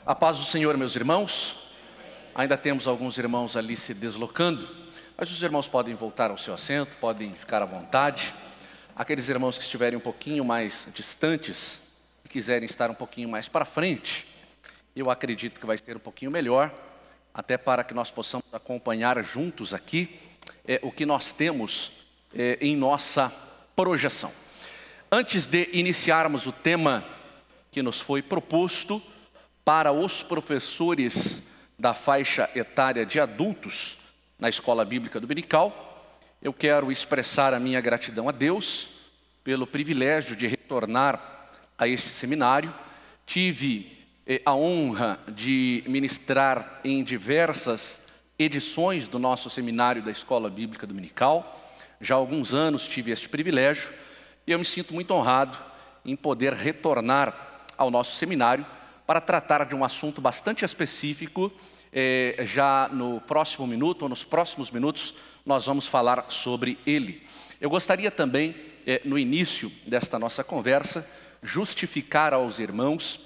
A paz do Senhor, meus irmãos. Ainda temos alguns irmãos ali se deslocando, mas os irmãos podem voltar ao seu assento, podem ficar à vontade. Aqueles irmãos que estiverem um pouquinho mais distantes e quiserem estar um pouquinho mais para frente, eu acredito que vai ser um pouquinho melhor, até para que nós possamos acompanhar juntos aqui o que nós temos em nossa projeção. Antes de iniciarmos o tema que nos foi proposto para os professores da faixa etária de adultos na Escola Bíblica Dominical, eu quero expressar a minha gratidão a Deus pelo privilégio de retornar a este seminário. Tive a honra de ministrar em diversas edições do nosso seminário da Escola Bíblica Dominical. Já há alguns anos tive este privilégio e eu me sinto muito honrado em poder retornar ao nosso seminário para tratar de um assunto bastante específico. Já no próximo minuto, ou nos próximos minutos, nós vamos falar sobre ele. Eu gostaria também, no início desta nossa conversa, justificar aos irmãos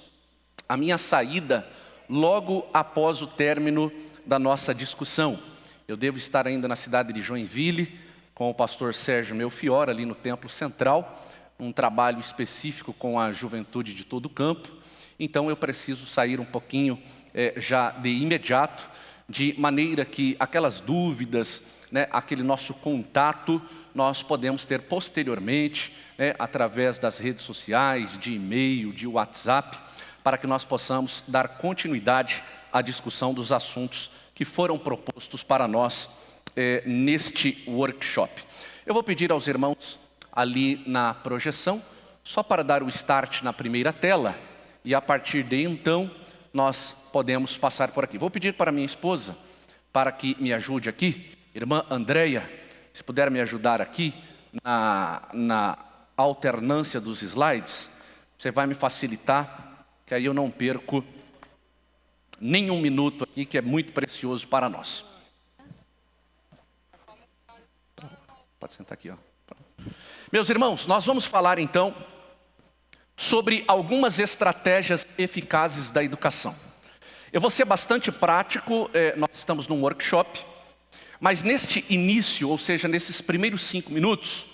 a minha saída logo após o término da nossa discussão. Eu devo estar ainda na cidade de Joinville, com o pastor Sérgio Melfior, ali no Templo Central, um trabalho específico com a juventude de todo o campo. Então eu preciso sair um pouquinho já de imediato, de maneira que aquelas dúvidas, aquele nosso contato, nós podemos ter posteriormente, através das redes sociais, de e-mail, de WhatsApp, para que nós possamos dar continuidade à discussão dos assuntos que foram propostos para nós neste workshop. Eu vou pedir aos irmãos ali na projeção, só para dar o start na primeira tela, e a partir de então, nós podemos passar por aqui. Vou pedir para minha esposa, para que me ajude aqui, irmã Andréia, se puder me ajudar aqui, na alternância dos slides, você vai me facilitar, que aí eu não perco nenhum minuto aqui, que é muito precioso para nós. Pode sentar aqui, ó. Meus irmãos, nós vamos falar então sobre algumas estratégias eficazes da educação. Eu vou ser bastante prático, nós estamos num workshop, mas neste início, ou seja, nesses primeiros 5 minutos,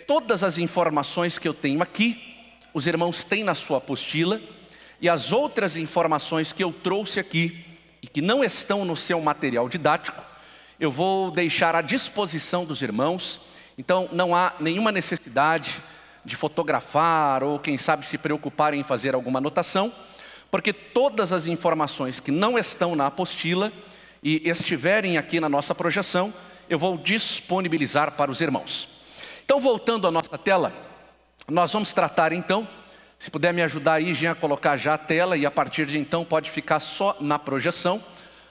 todas as informações que eu tenho aqui, os irmãos têm na sua apostila, e as outras informações que eu trouxe aqui, e que não estão no seu material didático, eu vou deixar à disposição dos irmãos. Então não há nenhuma necessidade de fotografar ou quem sabe se preocupar em fazer alguma anotação, porque todas as informações que não estão na apostila e estiverem aqui na nossa projeção, eu vou disponibilizar para os irmãos. Então, voltando à nossa tela, nós vamos tratar então, se puder me ajudar aí, Jean, a colocar já a tela, e a partir de então pode ficar só na projeção,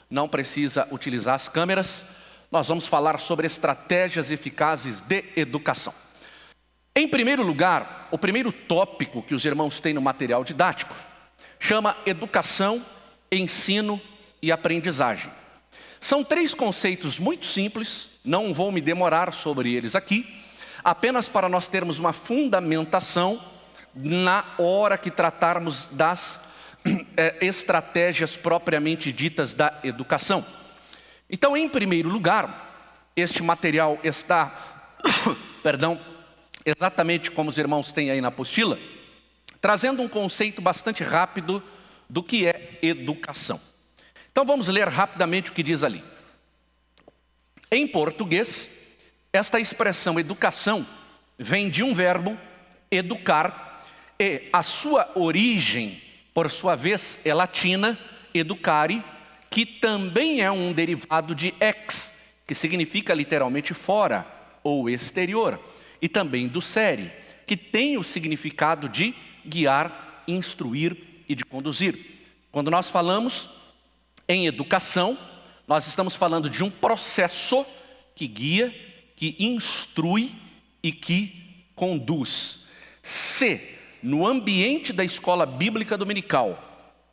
não precisa utilizar as câmeras. Nós vamos falar sobre estratégias eficazes de educação. Em primeiro lugar, o primeiro tópico que os irmãos têm no material didático chama educação, ensino e aprendizagem. São 3 conceitos muito simples, não vou me demorar sobre eles aqui, apenas para nós termos uma fundamentação na hora que tratarmos das estratégias propriamente ditas da educação. Então, em primeiro lugar, este material está, exatamente como os irmãos têm aí na apostila, trazendo um conceito bastante rápido do que é educação. Então vamos ler rapidamente o que diz ali. Em português, esta expressão educação vem de um verbo, educar, e a sua origem, por sua vez, é latina, educare, que também é um derivado de ex, que significa literalmente fora ou exterior, e também do sere, que tem o significado de guiar, instruir e de conduzir. Quando nós falamos em educação, nós estamos falando de um processo que guia, que instrui e que conduz. Se no ambiente da Escola Bíblica Dominical,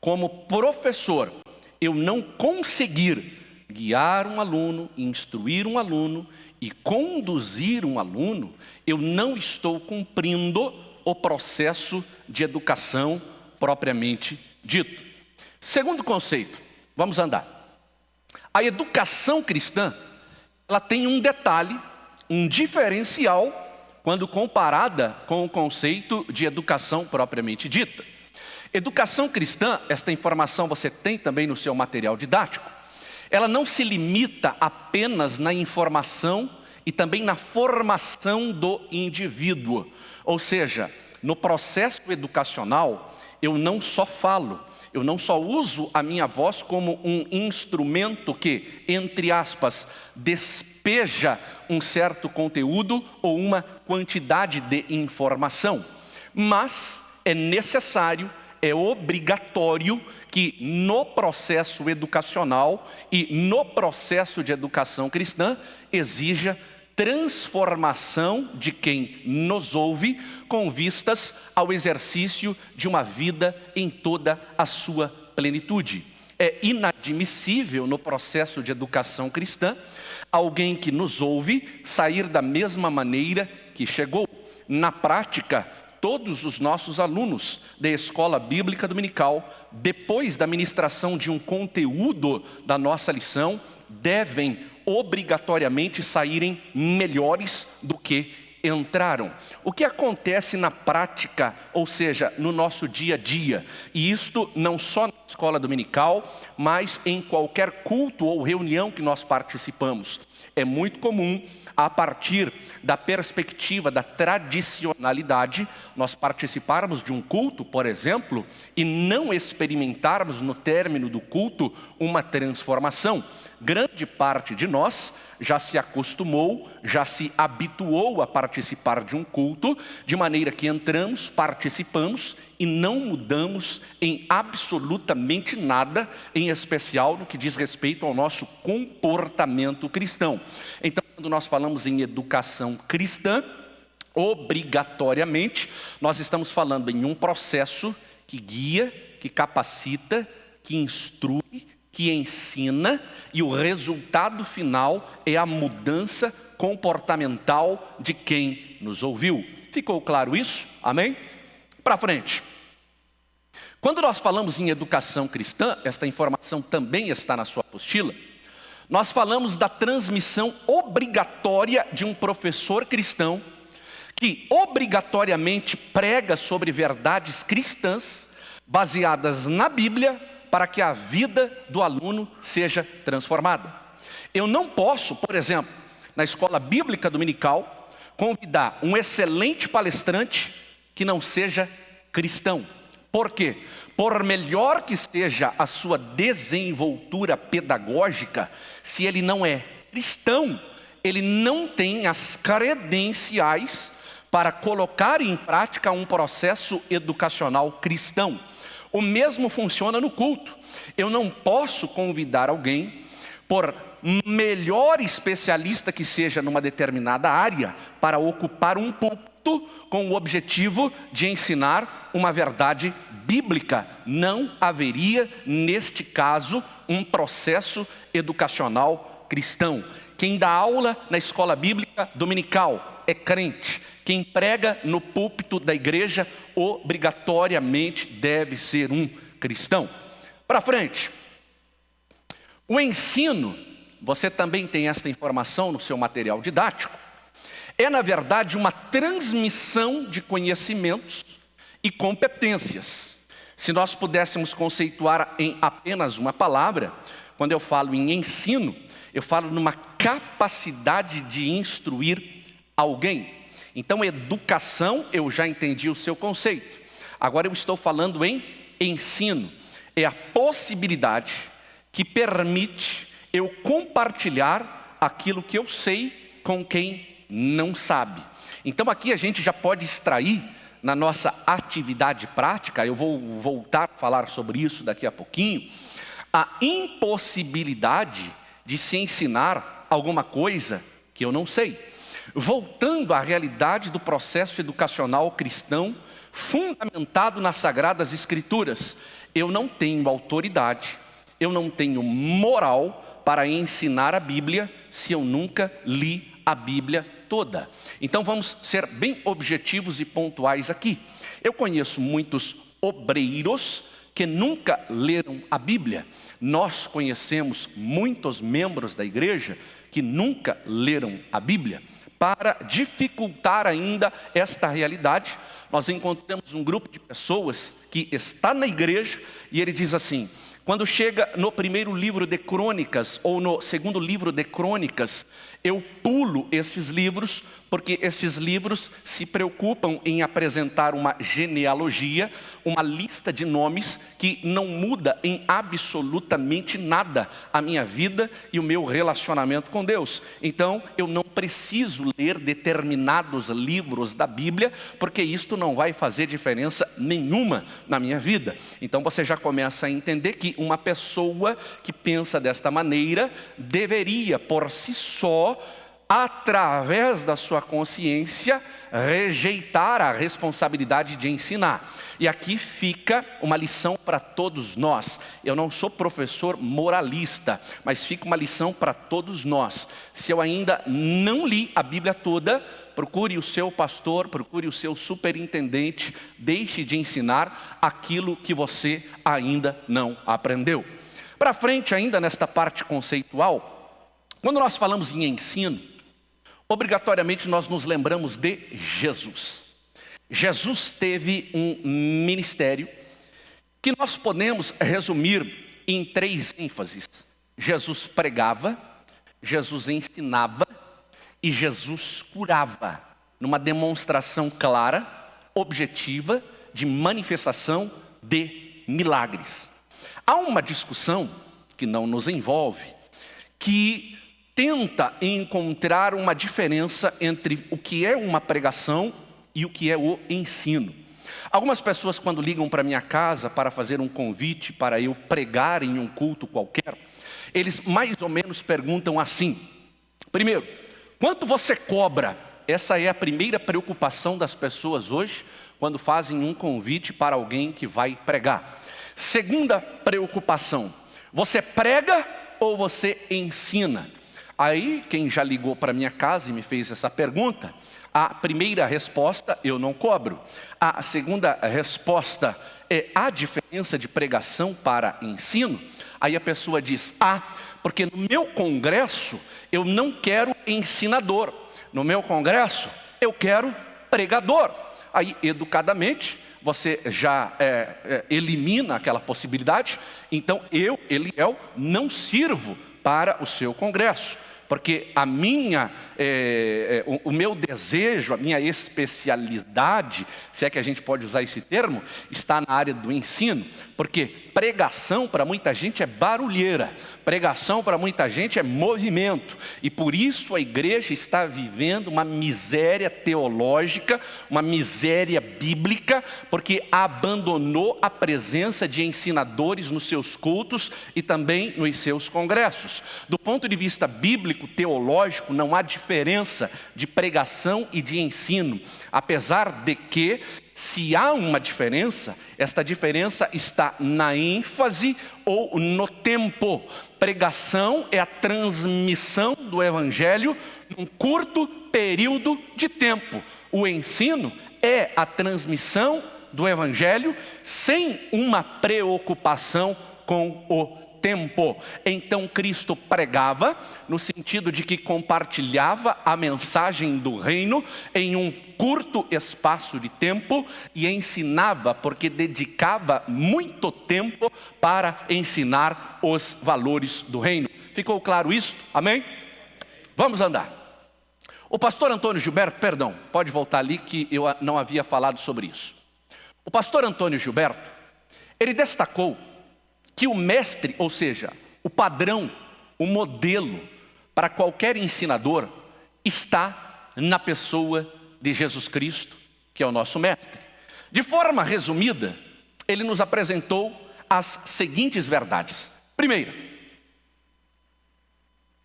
como professor, eu não conseguir guiar um aluno, instruir um aluno e conduzir um aluno, eu não estou cumprindo o processo de educação propriamente dito. Segundo conceito, vamos andar. A educação cristã, ela tem um detalhe, um diferencial, quando comparada com o conceito de educação propriamente dita. Educação cristã, esta informação você tem também no seu material didático, ela não se limita apenas na informação e também na formação do indivíduo. Ou seja, no processo educacional, eu não só falo, eu não só uso a minha voz como um instrumento que, entre aspas, despeja um certo conteúdo ou uma quantidade de informação. Mas é necessário, é obrigatório que no processo educacional e no processo de educação cristã exija transformação de quem nos ouve com vistas ao exercício de uma vida em toda a sua plenitude. É inadmissível no processo de educação cristã alguém que nos ouve sair da mesma maneira que chegou. Na prática, todos os nossos alunos da escola bíblica dominical, depois da ministração de um conteúdo da nossa lição, devem obrigatoriamente saírem melhores do que entraram. O que acontece na prática, ou seja, no nosso dia a dia, e isto não só na escola dominical, mas em qualquer culto ou reunião que nós participamos, é muito comum, a partir da perspectiva da tradicionalidade, nós participarmos de um culto, por exemplo, e não experimentarmos no término do culto uma transformação. Grande parte de nós já se acostumou, já se habituou a participar de um culto, de maneira que entramos, participamos e não mudamos em absolutamente nada, em especial no que diz respeito ao nosso comportamento cristão. Então, quando nós falamos em educação cristã, obrigatoriamente, nós estamos falando em um processo que guia, que capacita, que instrui, que ensina, e o resultado final é a mudança comportamental de quem nos ouviu. Ficou claro isso? Amém? Para frente. Quando nós falamos em educação cristã, esta informação também está na sua apostila, nós falamos da transmissão obrigatória de um professor cristão, que obrigatoriamente prega sobre verdades cristãs, baseadas na Bíblia, para que a vida do aluno seja transformada. Eu não posso, por exemplo, na escola bíblica dominical, convidar um excelente palestrante que não seja cristão. Por quê? Por melhor que seja a sua desenvoltura pedagógica, se ele não é cristão, ele não tem as credenciais para colocar em prática um processo educacional cristão. O mesmo funciona no culto. Eu não posso convidar alguém, por melhor especialista que seja numa determinada área, para ocupar um púlpito com o objetivo de ensinar uma verdade bíblica. Não haveria, neste caso, um processo educacional cristão. Quem dá aula na escola bíblica dominical é crente. Quem prega no púlpito da igreja obrigatoriamente deve ser um cristão. Para frente. O ensino, você também tem esta informação no seu material didático, é na verdade uma transmissão de conhecimentos e competências. Se nós pudéssemos conceituar em apenas uma palavra, quando eu falo em ensino, eu falo numa capacidade de instruir alguém. Então, educação, eu já entendi o seu conceito. Agora eu estou falando em ensino. É a possibilidade que permite eu compartilhar aquilo que eu sei com quem não sabe. Então aqui a gente já pode extrair na nossa atividade prática, eu vou voltar a falar sobre isso daqui a pouquinho, a impossibilidade de se ensinar alguma coisa que eu não sei. Voltando à realidade do processo educacional cristão, fundamentado nas Sagradas Escrituras, eu não tenho autoridade, eu não tenho moral para ensinar a Bíblia se eu nunca li a Bíblia toda. Então vamos ser bem objetivos e pontuais aqui. Eu conheço muitos obreiros que nunca leram a Bíblia. Nós conhecemos muitos membros da igreja que nunca leram a Bíblia. Para dificultar ainda esta realidade, nós encontramos um grupo de pessoas que está na igreja e ele diz assim: quando chega no primeiro livro de Crônicas ou no segundo livro de Crônicas, eu pulo esses livros, porque esses livros se preocupam em apresentar uma genealogia, uma lista de nomes que não muda em absolutamente nada a minha vida e o meu relacionamento com Deus. Então eu não preciso ler determinados livros da Bíblia, porque isto não vai fazer diferença nenhuma na minha vida. Então você já começa a entender que uma pessoa que pensa desta maneira deveria por si só, através da sua consciência, rejeitar a responsabilidade de ensinar. E aqui fica uma lição para todos nós. Eu não sou professor moralista, mas fica uma lição para todos nós. Se eu ainda não li a Bíblia toda, procure o seu pastor, procure o seu superintendente, deixe de ensinar aquilo que você ainda não aprendeu. Para frente ainda nesta parte conceitual, quando nós falamos em ensino, obrigatoriamente nós nos lembramos de Jesus. Jesus teve um ministério que nós podemos resumir em 3 ênfases. Jesus pregava, Jesus ensinava e Jesus curava, numa demonstração clara, objetiva, de manifestação de milagres. Há uma discussão que não nos envolve, que tenta encontrar uma diferença entre o que é uma pregação e o que é o ensino. Algumas pessoas, quando ligam para minha casa para fazer um convite para eu pregar em um culto qualquer, eles mais ou menos perguntam assim: primeiro, quanto você cobra? Essa é a primeira preocupação das pessoas hoje, quando fazem um convite para alguém que vai pregar. Segunda preocupação: você prega ou você ensina? Aí, quem já ligou para minha casa e me fez essa pergunta, a primeira resposta: eu não cobro. A segunda resposta é: há diferença de pregação para ensino? Aí a pessoa diz: porque no meu congresso eu não quero ensinador, no meu congresso eu quero pregador. Aí, educadamente, você já elimina aquela possibilidade. Então eu, Eliel, não sirvo para o seu congresso, porque o meu desejo, a minha especialidade, se é que a gente pode usar esse termo, está na área do ensino. Porque pregação para muita gente é barulheira, pregação para muita gente é movimento, e por isso a igreja está vivendo uma miséria teológica, uma miséria bíblica, porque abandonou a presença de ensinadores nos seus cultos e também nos seus congressos. Do ponto de vista bíblico, teológico, não há diferença de pregação e de ensino, apesar de que, se há uma diferença, esta diferença está na ênfase ou no tempo. Pregação é a transmissão do evangelho num curto período de tempo. O ensino é a transmissão do evangelho sem uma preocupação com o tempo. Então Cristo pregava no sentido de que compartilhava a mensagem do reino em um curto espaço de tempo, e ensinava porque dedicava muito tempo para ensinar os valores do reino. Ficou claro isso? Amém? Vamos andar. O pastor Antônio Gilberto, pode voltar ali que eu não havia falado sobre isso. O pastor Antônio Gilberto, ele destacou que o mestre, ou seja, o padrão, o modelo para qualquer ensinador está na pessoa de Jesus Cristo, que é o nosso mestre. De forma resumida, ele nos apresentou as seguintes verdades. Primeiro,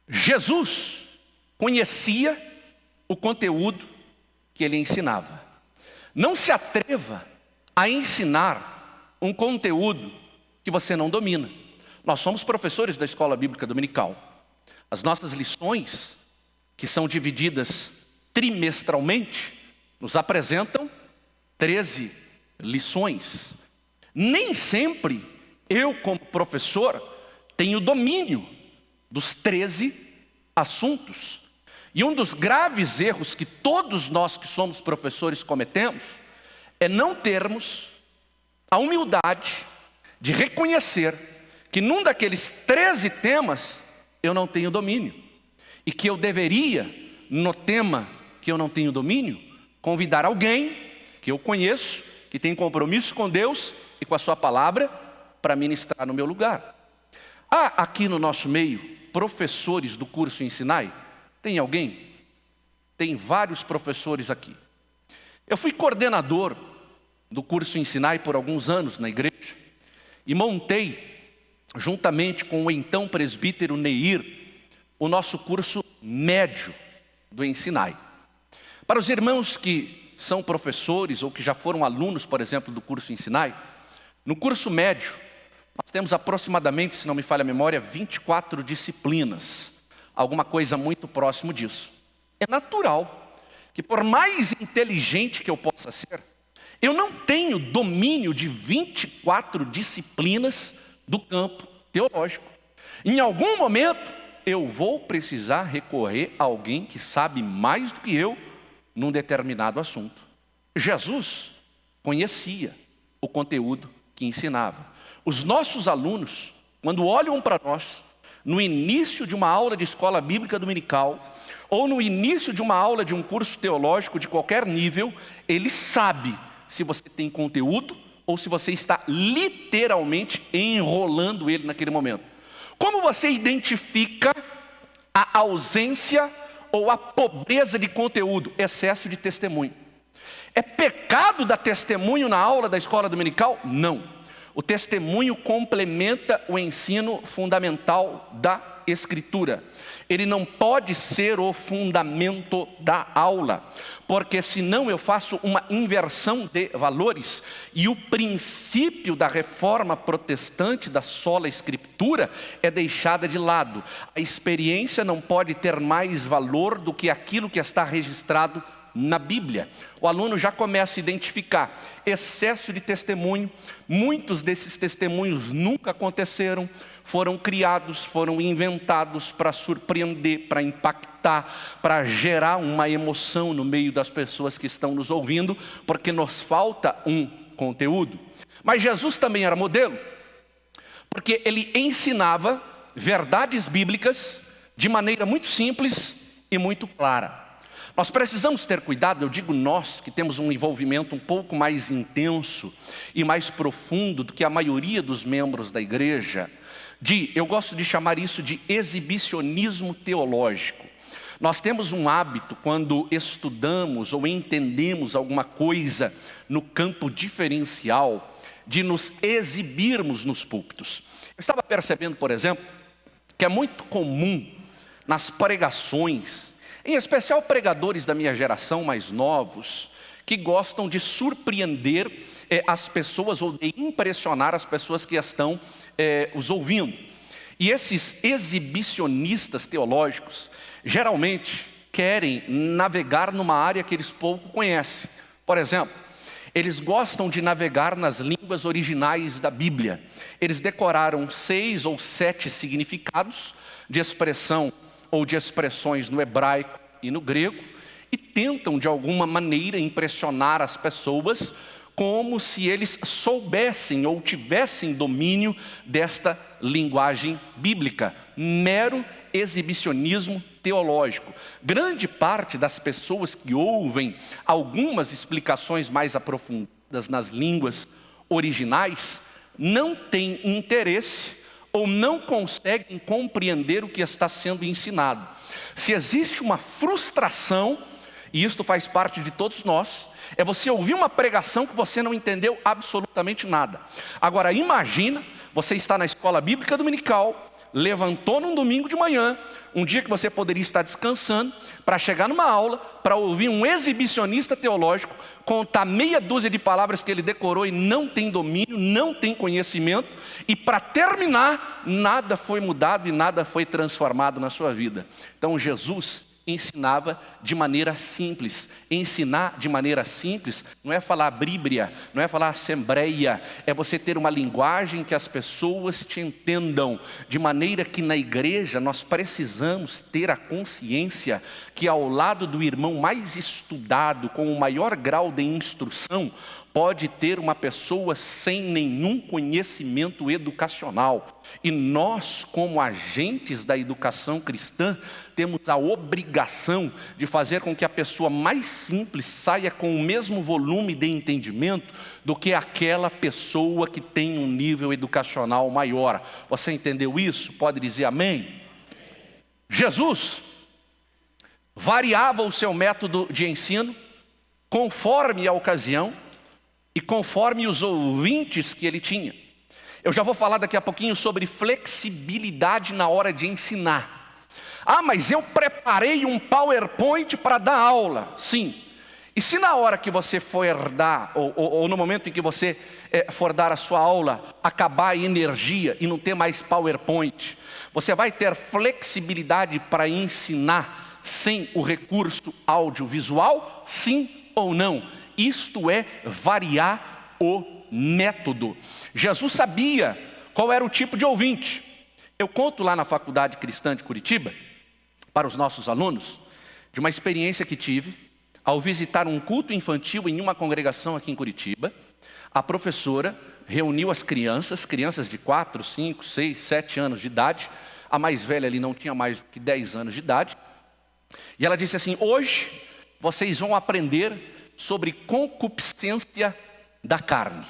Jesus conhecia o conteúdo que ele ensinava. Não se atreva a ensinar um conteúdo que você não domina. Nós somos professores da Escola Bíblica Dominical. As nossas lições, que são divididas trimestralmente, nos apresentam 13 lições. Nem sempre eu, como professor, tenho domínio dos 13 assuntos. E um dos graves erros que todos nós que somos professores cometemos é não termos a humildade de reconhecer que num daqueles 13 temas eu não tenho domínio. E que eu deveria, no tema que eu não tenho domínio, convidar alguém que eu conheço, que tem compromisso com Deus e com a sua palavra, para ministrar no meu lugar. Há aqui no nosso meio professores do curso Ensinai? Tem alguém? Tem vários professores aqui. Eu fui coordenador do curso Ensinai por alguns anos na igreja e montei, juntamente com o então presbítero Neir, o nosso curso médio do Ensinai. Para os irmãos que são professores ou que já foram alunos, por exemplo, do curso Ensinai, no curso médio, nós temos aproximadamente, se não me falha a memória, 24 disciplinas, alguma coisa muito próximo disso. É natural que, por mais inteligente que eu possa ser, eu não tenho domínio de 24 disciplinas do campo teológico. Em algum momento, eu vou precisar recorrer a alguém que sabe mais do que eu num determinado assunto. Jesus conhecia o conteúdo que ensinava. Os nossos alunos, quando olham para nós, no início de uma aula de escola bíblica dominical, ou no início de uma aula de um curso teológico de qualquer nível, ele sabe se você tem conteúdo ou se você está literalmente enrolando ele naquele momento. Como você identifica a ausência ou a pobreza de conteúdo? Excesso de testemunho. É pecado dar testemunho na aula da escola dominical? Não. O testemunho complementa o ensino fundamental da Escritura. Ele não pode ser o fundamento da aula, porque senão eu faço uma inversão de valores e o princípio da reforma protestante da sola Escritura é deixada de lado. A experiência não pode ter mais valor do que aquilo que está registrado na Bíblia. O aluno já começa a identificar excesso de testemunho. Muitos desses testemunhos nunca aconteceram, foram criados, foram inventados para surpreender, para impactar, para gerar uma emoção no meio das pessoas que estão nos ouvindo, porque nos falta um conteúdo. Mas Jesus também era modelo, porque ele ensinava verdades bíblicas de maneira muito simples e muito clara. Nós precisamos ter cuidado, eu digo nós, que temos um envolvimento um pouco mais intenso e mais profundo do que a maioria dos membros da igreja, eu gosto de chamar isso de exibicionismo teológico. Nós temos um hábito, quando estudamos ou entendemos alguma coisa no campo diferencial, de nos exibirmos nos púlpitos. Eu estava percebendo, por exemplo, que é muito comum nas pregações, em especial pregadores da minha geração mais novos, que gostam de surpreender as pessoas ou de impressionar as pessoas que estão os ouvindo. E esses exibicionistas teológicos geralmente querem navegar numa área que eles pouco conhecem. Por exemplo, eles gostam de navegar nas línguas originais da Bíblia. Eles decoraram 6 ou 7 significados de expressão ou de expressões no hebraico e no grego, e tentam de alguma maneira impressionar as pessoas como se eles soubessem ou tivessem domínio desta linguagem bíblica. Mero exibicionismo teológico. Grande parte das pessoas que ouvem algumas explicações mais aprofundadas nas línguas originais não têm interesse ou não conseguem compreender o que está sendo ensinado. Se existe uma frustração, e isto faz parte de todos nós, é você ouvir uma pregação que você não entendeu absolutamente nada. Agora imagina, você está na escola bíblica dominical, levantou num domingo de manhã, um dia que você poderia estar descansando, para chegar numa aula, para ouvir um exibicionista teológico contar meia dúzia de palavras que ele decorou e não tem domínio, não tem conhecimento, e para terminar, nada foi mudado e nada foi transformado na sua vida. Então Jesus ensinava de maneira simples. Ensinar de maneira simples não é falar bíblia, não é falar assembleia, é você ter uma linguagem que as pessoas te entendam, de maneira que na igreja nós precisamos ter a consciência que ao lado do irmão mais estudado, com o maior grau de instrução, pode ter uma pessoa sem nenhum conhecimento educacional. E nós, como agentes da educação cristã, temos a obrigação de fazer com que a pessoa mais simples saia com o mesmo volume de entendimento do que aquela pessoa que tem um nível educacional maior. Você entendeu isso? Pode dizer amém? Jesus variava o seu método de ensino conforme a ocasião e conforme os ouvintes que ele tinha. Eu já vou falar daqui a pouquinho sobre flexibilidade na hora de ensinar. Ah, mas eu preparei um PowerPoint para dar aula. Sim. E se na hora que você for dar, ou no momento em que você for dar a sua aula, acabar a energia e não ter mais PowerPoint, você vai ter flexibilidade para ensinar sem o recurso audiovisual? Sim ou não? Isto é variar o método. Jesus sabia qual era o tipo de ouvinte. Eu conto lá na Faculdade Cristã de Curitiba, para os nossos alunos, de uma experiência que tive ao visitar um culto infantil em uma congregação aqui em Curitiba. A professora reuniu as crianças de 4, 5, 6, 7 anos de idade. A mais velha ali não tinha mais do que 10 anos de idade. E ela disse assim: hoje vocês vão aprender sobre concupiscência da carne.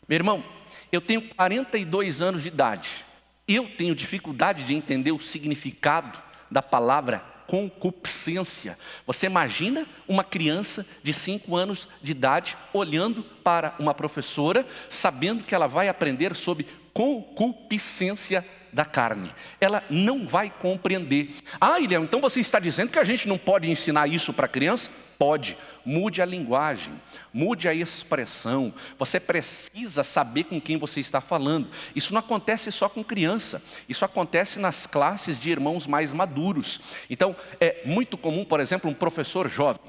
Meu irmão, eu tenho 42 anos de idade. Eu tenho dificuldade de entender o significado da palavra concupiscência. Você imagina uma criança de 5 anos de idade olhando para uma professora, sabendo que ela vai aprender sobre concupiscência da carne. Ela não vai compreender. Ah, Ilhéu, então você está dizendo que a gente não pode ensinar isso para a criança? Pode. Mude a linguagem, mude a expressão. Você precisa saber com quem você está falando. Isso não acontece só com criança, isso acontece nas classes de irmãos mais maduros. Então, é muito comum, por exemplo, um professor jovem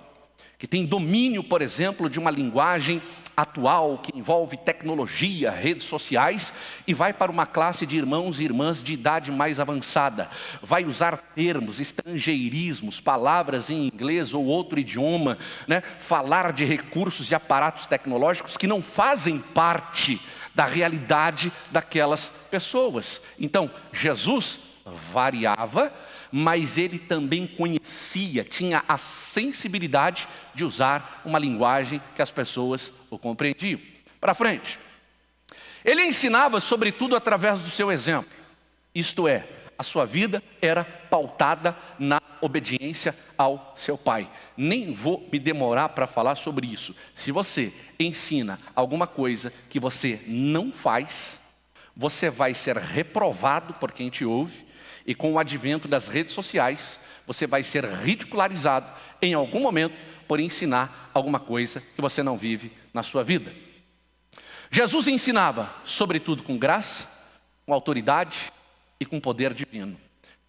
que tem domínio, por exemplo, de uma linguagem atual que envolve tecnologia, redes sociais, e vai para uma classe de irmãos e irmãs de idade mais avançada. Vai usar termos, estrangeirismos, palavras em inglês ou outro idioma, né? Falar de recursos e aparatos tecnológicos que não fazem parte da realidade daquelas pessoas. Então, Jesus variava, mas ele também conhecia, tinha a sensibilidade de usar uma linguagem que as pessoas o compreendiam. Para frente. Ele ensinava sobretudo através do seu exemplo. Isto é, a sua vida era pautada na obediência ao seu pai. Nem vou me demorar para falar sobre isso. Se você ensina alguma coisa que você não faz, você vai ser reprovado por quem te ouve. E com o advento das redes sociais, você vai ser ridicularizado em algum momento por ensinar alguma coisa que você não vive na sua vida. Jesus ensinava, sobretudo com graça, com autoridade e com poder divino.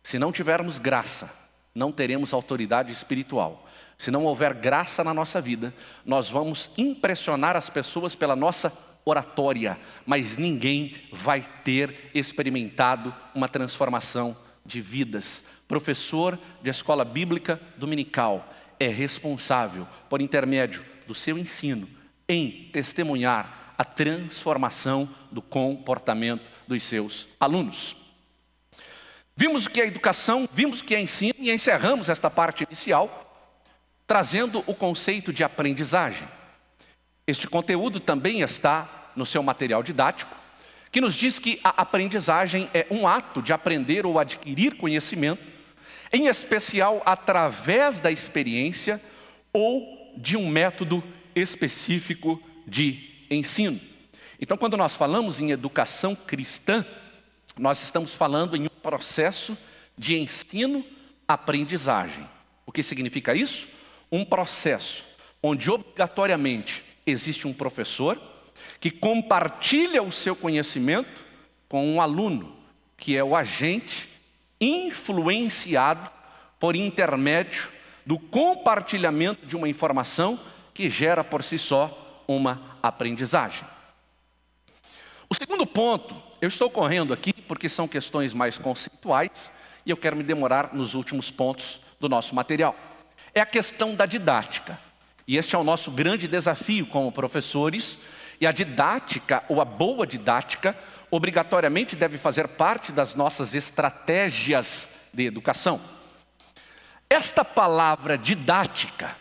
Se não tivermos graça, não teremos autoridade espiritual. Se não houver graça na nossa vida, nós vamos impressionar as pessoas pela nossa oratória, mas ninguém vai ter experimentado uma transformação de vidas. Professor de escola bíblica dominical é responsável, por intermédio do seu ensino, em testemunhar a transformação do comportamento dos seus alunos. Vimos o que é educação, vimos o que é ensino e encerramos esta parte inicial trazendo o conceito de aprendizagem. Este conteúdo também está no seu material didático, que nos diz que a aprendizagem é um ato de aprender ou adquirir conhecimento, em especial através da experiência ou de um método específico de ensino. Então, quando nós falamos em educação cristã, nós estamos falando em um processo de ensino-aprendizagem. O que significa isso? Um processo onde obrigatoriamente existe um professor que compartilha o seu conhecimento com um aluno, que é o agente influenciado por intermédio do compartilhamento de uma informação que gera por si só uma aprendizagem. O segundo ponto, eu estou correndo aqui porque são questões mais conceituais e eu quero me demorar nos últimos pontos do nosso material. É a questão da didática. E este é o nosso grande desafio como professores. E a didática, ou a boa didática, obrigatoriamente deve fazer parte das nossas estratégias de educação. Esta palavra didática,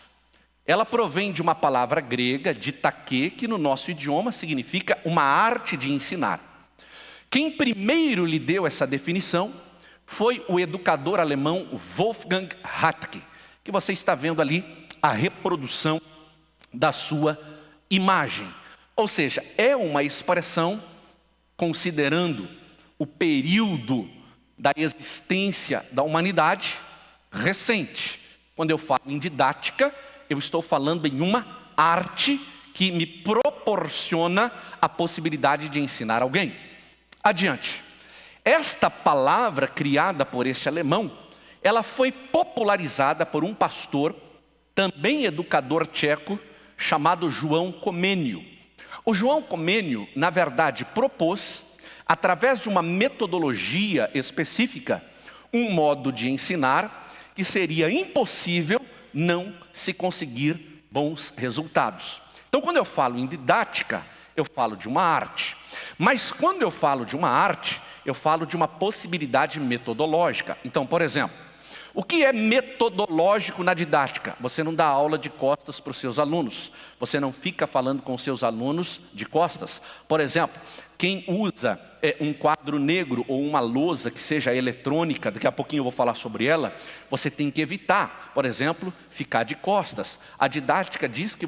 ela provém de uma palavra grega, didaké, que no nosso idioma significa uma arte de ensinar. Quem primeiro lhe deu essa definição foi o educador alemão Wolfgang Hatke, que você está vendo ali a reprodução da sua imagem. Ou seja, é uma expressão considerando o período da existência da humanidade recente. Quando eu falo em didática, eu estou falando em uma arte que me proporciona a possibilidade de ensinar alguém. Adiante. Esta palavra criada por este alemão, ela foi popularizada por um pastor, também educador tcheco, chamado João Comênio. O João Comênio, na verdade, propôs, através de uma metodologia específica, um modo de ensinar que seria impossível não se conseguir bons resultados. Então, quando eu falo em didática, eu falo de uma arte. Mas quando eu falo de uma arte, eu falo de uma possibilidade metodológica. Então, por exemplo, o que é metodológico na didática? Você não dá aula de costas para os seus alunos. Você não fica falando com os seus alunos de costas. Por exemplo, quem usa um quadro negro ou uma lousa que seja eletrônica, daqui a pouquinho eu vou falar sobre ela, você tem que evitar, por exemplo, ficar de costas. A didática diz que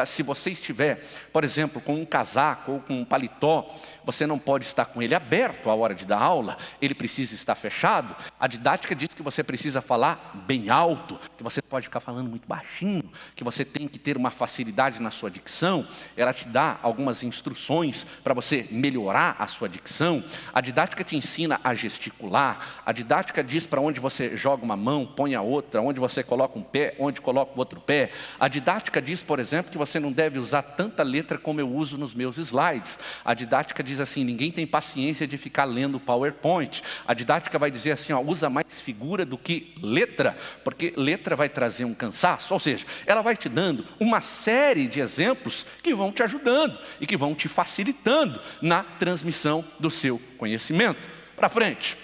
se você estiver, por exemplo, com um casaco ou com um paletó, você não pode estar com ele aberto à hora de dar aula, ele precisa estar fechado. A didática diz que você precisa falar bem alto, que você pode ficar falando muito baixinho, que você tem que ter uma facilidade na sua dicção. Ela te dá algumas instruções para você melhorar a sua dicção. A didática te ensina a gesticular. A didática diz para onde você joga uma mão, põe a outra, onde você coloca um pé, onde coloca o outro pé. A didática diz, por exemplo, que você não deve usar tanta letra como eu uso nos meus slides. A didática diz assim, ninguém tem paciência de ficar lendo PowerPoint. A didática vai dizer assim, usa mais figura do que letra, porque letra vai trazer um cansaço. Ou seja, ela vai te dando uma série de exemplos que vão te ajudando e que vão te facilitando na transmissão do seu conhecimento. Para frente.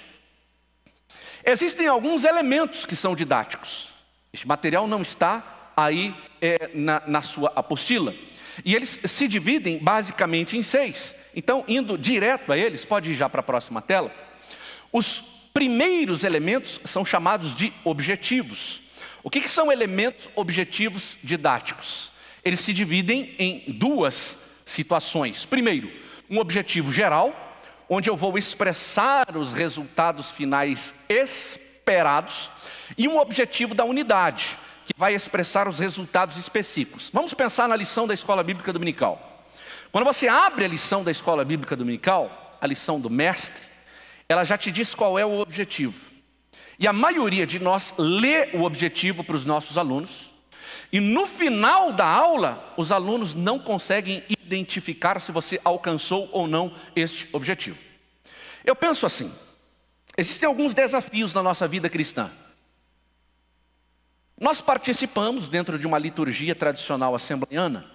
Existem alguns elementos que são didáticos. Este material não está aí na sua apostila. E eles se dividem basicamente em 6. Então, indo direto a eles, pode ir já para a próxima tela. Os primeiros elementos são chamados de objetivos. O que são elementos objetivos didáticos? Eles se dividem em 2 situações. Primeiro, um objetivo geral, onde eu vou expressar os resultados finais esperados, e um objetivo da unidade, que vai expressar os resultados específicos. Vamos pensar na lição da Escola Bíblica Dominical. Quando você abre a lição da Escola Bíblica Dominical, a lição do mestre, ela já te diz qual é o objetivo. E a maioria de nós lê o objetivo para os nossos alunos, e no final da aula, os alunos não conseguem identificar se você alcançou ou não este objetivo. Eu penso assim, existem alguns desafios na nossa vida cristã. Nós participamos dentro de uma liturgia tradicional assembleiana,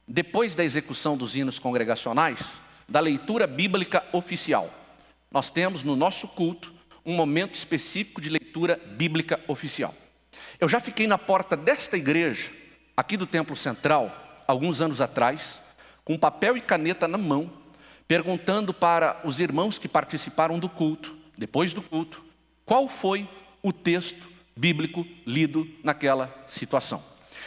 depois da execução dos hinos congregacionais, da leitura bíblica oficial. Nós temos no nosso culto um momento específico de leitura bíblica oficial. Eu já fiquei na porta desta igreja, aqui do Templo Central, alguns anos atrás, com papel e caneta na mão, perguntando para os irmãos que participaram do culto, depois do culto, qual foi o texto bíblico lido naquela situação.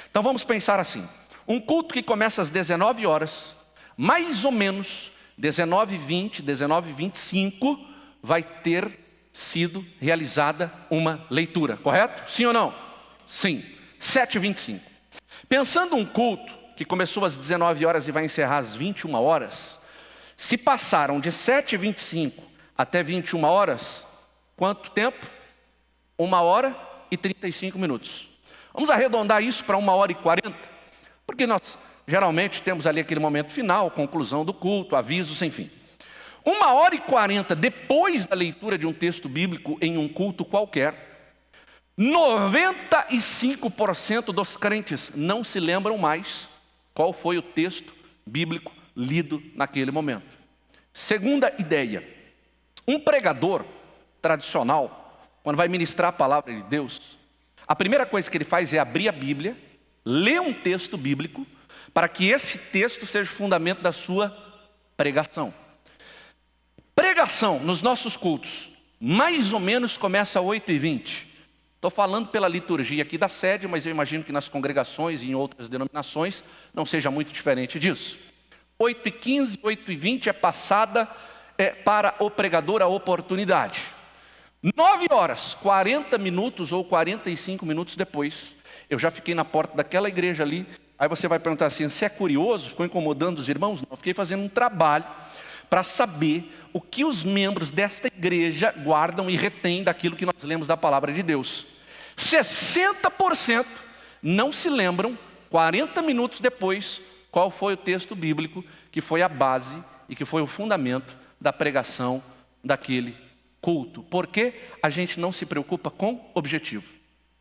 Então vamos pensar assim, um culto que começa às 19 horas, mais ou menos 19h20, 19h25, vai ter sido realizada uma leitura, correto? Sim ou não? Sim, 7h25. Pensando um culto que começou às 19 horas e vai encerrar às 21 horas, se passaram de 7h25 até 21 horas, quanto tempo? 1 hora e 35 minutos. Vamos arredondar isso para 1h40, porque nós geralmente temos ali aquele momento final, conclusão do culto, avisos, enfim. 1h40 depois da leitura de um texto bíblico em um culto qualquer, 95% dos crentes não se lembram mais qual foi o texto bíblico lido naquele momento. Segunda ideia, um pregador tradicional, quando vai ministrar a palavra de Deus, a primeira coisa que ele faz é abrir a Bíblia, ler um texto bíblico, para que esse texto seja o fundamento da sua pregação. Pregação nos nossos cultos, mais ou menos começa às 8h20. Estou falando pela liturgia aqui da sede, mas eu imagino que nas congregações e em outras denominações não seja muito diferente disso. 8h15, 8h20 é passada para o pregador a oportunidade. 9h, 40 minutos ou 45 minutos depois, eu já fiquei na porta daquela igreja ali. Aí você vai perguntar assim, você é curioso? Ficou incomodando os irmãos? Não, eu fiquei fazendo um trabalho para saber o que os membros desta igreja guardam e retêm daquilo que nós lemos da palavra de Deus. 60% não se lembram, 40 minutos depois, qual foi o texto bíblico que foi a base e que foi o fundamento da pregação daquele culto. Porque a gente não se preocupa com objetivo.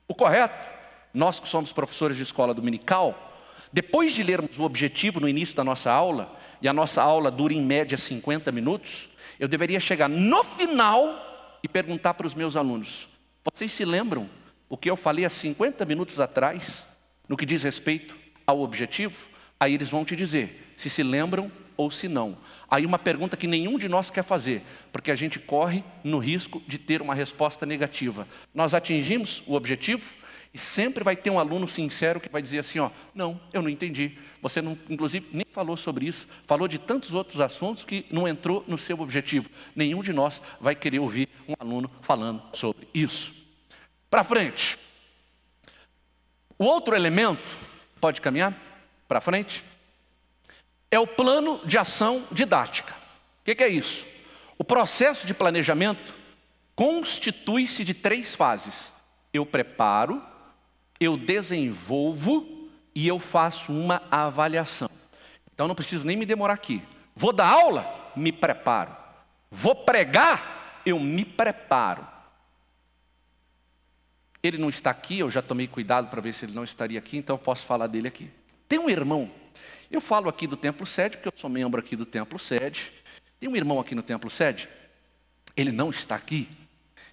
O correto, nós que somos professores de escola dominical, depois de lermos o objetivo no início da nossa aula, e a nossa aula dura em média 50 minutos, eu deveria chegar no final e perguntar para os meus alunos, vocês se lembram o que eu falei há 50 minutos atrás, no que diz respeito ao objetivo? Aí eles vão te dizer se lembram ou se não. Aí uma pergunta que nenhum de nós quer fazer, porque a gente corre no risco de ter uma resposta negativa. Nós atingimos o objetivo? E sempre vai ter um aluno sincero que vai dizer assim, ó, não, eu não entendi. Você não, inclusive, nem falou sobre isso. Falou de tantos outros assuntos que não entrou no seu objetivo. Nenhum de nós vai querer ouvir um aluno falando sobre isso. Para frente. O outro elemento, pode caminhar para frente, é o plano de ação didática. O que é isso? O processo de planejamento constitui-se de 3 fases. Eu preparo, eu desenvolvo e eu faço uma avaliação. Então não preciso nem me demorar aqui. Vou dar aula? Me preparo. Vou pregar? Eu me preparo. Ele não está aqui, eu já tomei cuidado para ver se ele não estaria aqui, então eu posso falar dele aqui. Tem um irmão, eu falo aqui do Templo Sede, porque eu sou membro aqui do Templo Sede. Tem um irmão aqui no Templo Sede, ele não está aqui.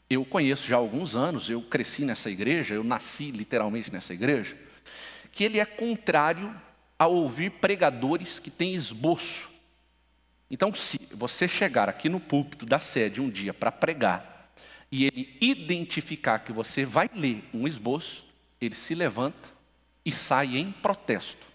Eu conheço já há alguns anos, eu cresci nessa igreja, eu nasci literalmente nessa igreja, que ele é contrário a ouvir pregadores que têm esboço. Então, se você chegar aqui no púlpito da sede um dia para pregar, e ele identificar que você vai ler um esboço, ele se levanta e sai em protesto.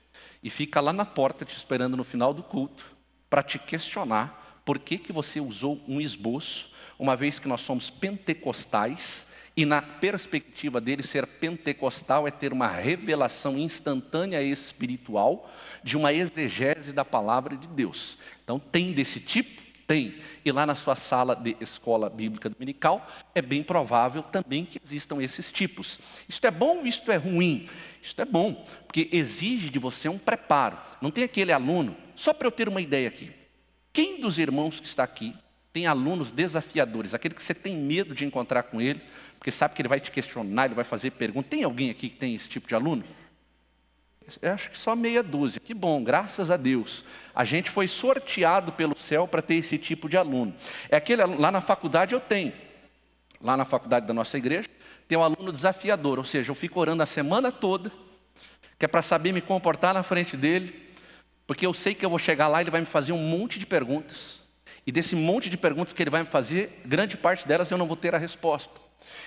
E fica lá na porta te esperando no final do culto, para te questionar por que você usou um esboço, uma vez que nós somos pentecostais, e na perspectiva dele ser pentecostal é ter uma revelação instantânea espiritual de uma exegese da palavra de Deus. Então tem desse tipo? Tem. E lá na sua sala de escola bíblica dominical é bem provável também que existam esses tipos. Isto é bom ou isto é ruim? Isto é bom, porque exige de você um preparo. Não tem aquele aluno, só para eu ter uma ideia aqui. Quem dos irmãos que está aqui tem alunos desafiadores, aquele que você tem medo de encontrar com ele, porque sabe que ele vai te questionar, ele vai fazer perguntas. Tem alguém aqui que tem esse tipo de aluno? Eu acho que só meia dúzia. Que bom, graças a Deus. A gente foi sorteado pelo céu para ter esse tipo de aluno. É aquele lá na faculdade eu tenho. Lá na faculdade da nossa igreja, tem um aluno desafiador, ou seja, eu fico orando a semana toda, que é para saber me comportar na frente dele, porque eu sei que eu vou chegar lá e ele vai me fazer um monte de perguntas. E desse monte de perguntas que ele vai me fazer, grande parte delas eu não vou ter a resposta.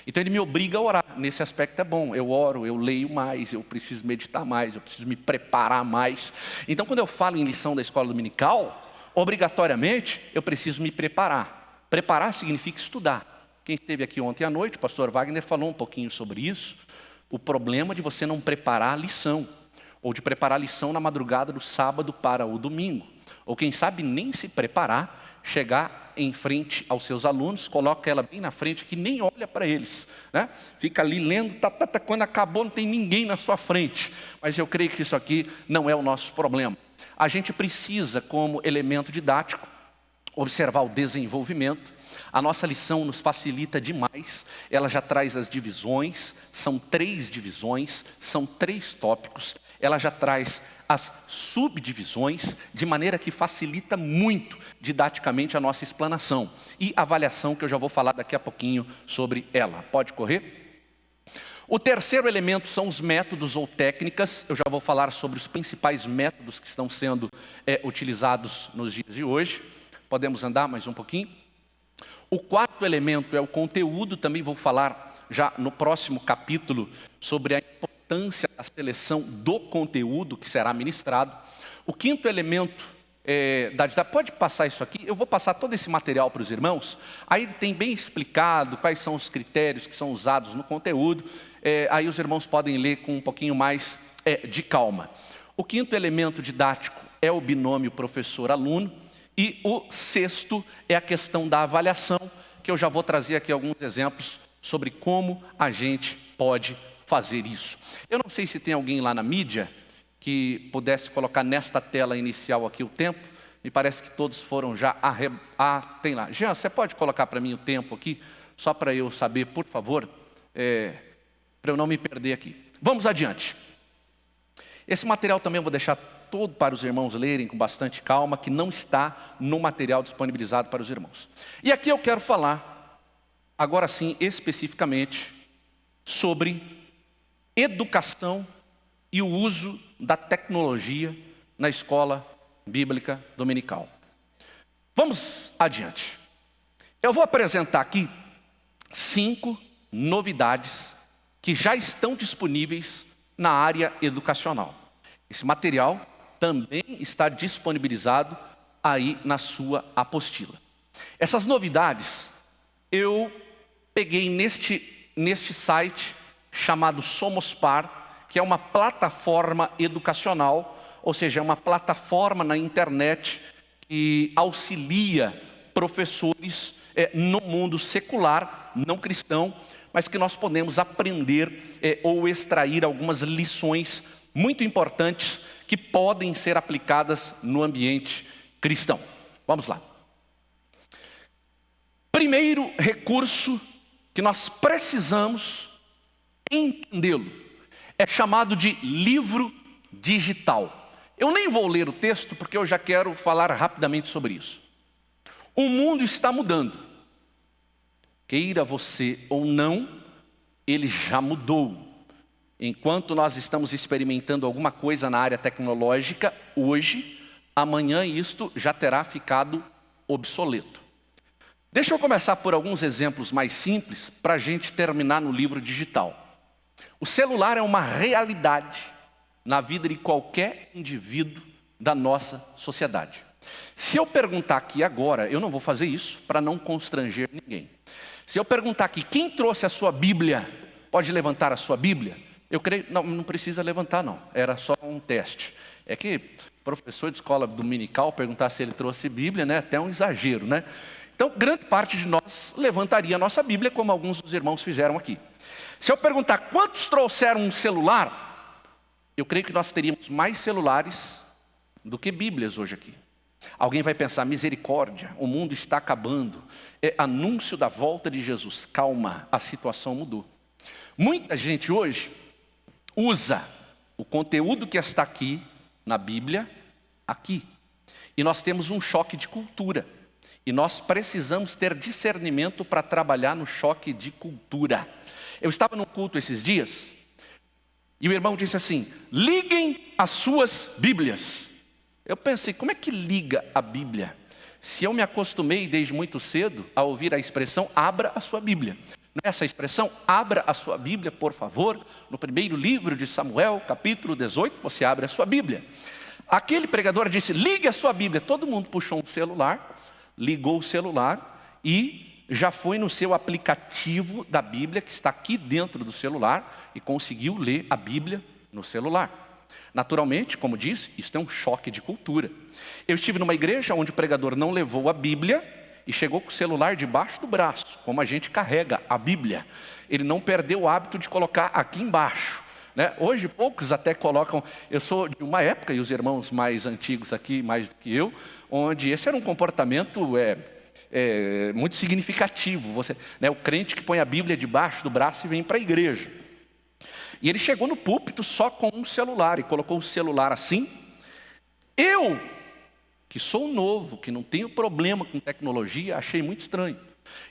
Então ele me obriga a orar. Nesse aspecto é bom, eu oro, eu leio mais, eu preciso meditar mais, eu preciso me preparar mais. Então quando eu falo em lição da escola dominical, obrigatoriamente eu preciso me preparar. Preparar significa estudar. Quem esteve aqui ontem à noite, o pastor Wagner falou um pouquinho sobre isso. O problema de você não preparar a lição, ou de preparar a lição na madrugada do sábado para o domingo. Ou quem sabe nem se preparar, chegar em frente aos seus alunos, coloca ela bem na frente, que nem olha para eles, né? Fica ali lendo, quando acabou não tem ninguém na sua frente. Mas eu creio que isso aqui não é o nosso problema. A gente precisa, como elemento didático, observar o desenvolvimento. A nossa lição nos facilita demais, ela já traz as divisões, são 3 divisões, são 3 tópicos, ela já traz as subdivisões, de maneira que facilita muito didaticamente a nossa explanação. E avaliação, que eu já vou falar daqui a pouquinho sobre ela. Pode correr? O terceiro elemento são os métodos ou técnicas. Eu já vou falar sobre os principais métodos que estão sendo utilizados nos dias de hoje. Podemos andar mais um pouquinho? O quarto elemento é o conteúdo. Também vou falar já no próximo capítulo sobre a importância da seleção do conteúdo que será ministrado. O quinto elemento pode passar isso aqui, eu vou passar todo esse material para os irmãos, aí tem bem explicado quais são os critérios que são usados no conteúdo, aí os irmãos podem ler com um pouquinho mais de calma. O quinto elemento didático é o binômio professor-aluno, e o sexto é a questão da avaliação, que eu já vou trazer aqui alguns exemplos sobre como a gente pode fazer isso. Eu não sei se tem alguém lá na mídia que pudesse colocar nesta tela inicial aqui o tempo. Me parece que todos foram já tem lá. Jean, você pode colocar para mim o tempo aqui? Só para eu saber, por favor, para eu não me perder aqui. Vamos adiante. Esse material também eu vou deixar todo para os irmãos lerem com bastante calma, que não está no material disponibilizado para os irmãos. E aqui eu quero falar, agora sim, especificamente, sobre educação e o uso da tecnologia na escola bíblica dominical. Vamos adiante. Eu vou apresentar aqui 5 novidades que já estão disponíveis na área educacional. Esse material também está disponibilizado aí na sua apostila. Essas novidades eu peguei neste site chamado Somospar, que é uma plataforma educacional, ou seja, é uma plataforma na internet que auxilia professores no mundo secular, não cristão, mas que nós podemos aprender ou extrair algumas lições muito importantes que podem ser aplicadas no ambiente cristão. Vamos lá. Primeiro recurso que nós precisamos entendê-lo é chamado de livro digital. Eu nem vou ler o texto porque eu já quero falar rapidamente sobre isso. O mundo está mudando. Queira você ou não, ele já mudou. Enquanto nós estamos experimentando alguma coisa na área tecnológica, hoje, amanhã isto já terá ficado obsoleto. Deixa eu começar por alguns exemplos mais simples para a gente terminar no livro digital. O celular é uma realidade na vida de qualquer indivíduo da nossa sociedade. Se eu perguntar aqui agora, eu não vou fazer isso para não constranger ninguém. Se eu perguntar aqui, quem trouxe a sua Bíblia? Pode levantar a sua Bíblia? Eu creio, não precisa levantar não, era só um teste. É que professor de escola dominical perguntar se ele trouxe Bíblia, né? Até um exagero, né? Então, grande parte de nós levantaria a nossa Bíblia, como alguns dos irmãos fizeram aqui. Se eu perguntar quantos trouxeram um celular, eu creio que nós teríamos mais celulares do que Bíblias hoje aqui. Alguém vai pensar, misericórdia, o mundo está acabando. É anúncio da volta de Jesus. Calma, a situação mudou. Muita gente hoje usa o conteúdo que está aqui na Bíblia, aqui. E nós temos um choque de cultura. E nós precisamos ter discernimento para trabalhar no choque de cultura. Eu estava num culto esses dias, e o irmão disse assim, liguem as suas Bíblias. Eu pensei, como é que liga a Bíblia? Se eu me acostumei desde muito cedo a ouvir a expressão, abra a sua Bíblia. Nessa expressão, abra a sua Bíblia, por favor, no primeiro livro de Samuel, capítulo 18, você abre a sua Bíblia. Aquele pregador disse, ligue a sua Bíblia. Todo mundo puxou um celular, ligou o celular e já foi no seu aplicativo da Bíblia, que está aqui dentro do celular, e conseguiu ler a Bíblia no celular. Naturalmente, como disse, isso é um choque de cultura. Eu estive numa igreja onde o pregador não levou a Bíblia e chegou com o celular debaixo do braço, como a gente carrega a Bíblia. Ele não perdeu o hábito de colocar aqui embaixo, né? Hoje poucos até colocam, eu sou de uma época, e os irmãos mais antigos aqui, mais do que eu, onde esse era um comportamento muito significativo. Você, né, o crente que põe a Bíblia debaixo do braço e vem para a igreja. E ele chegou no púlpito só com um celular e colocou o celular assim. Eu, que sou novo, que não tenho problema com tecnologia, achei muito estranho.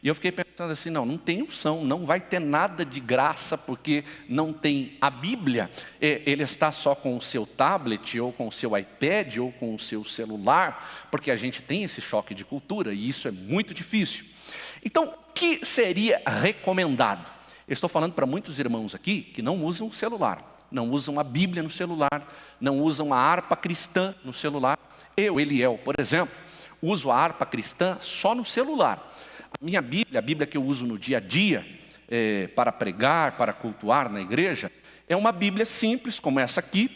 E eu fiquei pensando assim, não tem unção, não vai ter nada de graça, porque não tem a Bíblia. Ele está só com o seu tablet, ou com o seu iPad, ou com o seu celular, porque a gente tem esse choque de cultura, e isso é muito difícil. Então, o que seria recomendado? Eu estou falando para muitos irmãos aqui que não usam o celular, não usam a Bíblia no celular, não usam a harpa cristã no celular. Eu, Eliel, por exemplo, uso a harpa cristã só no celular. A minha Bíblia, a Bíblia que eu uso no dia a dia, para pregar, para cultuar na igreja, é uma Bíblia simples, como essa aqui.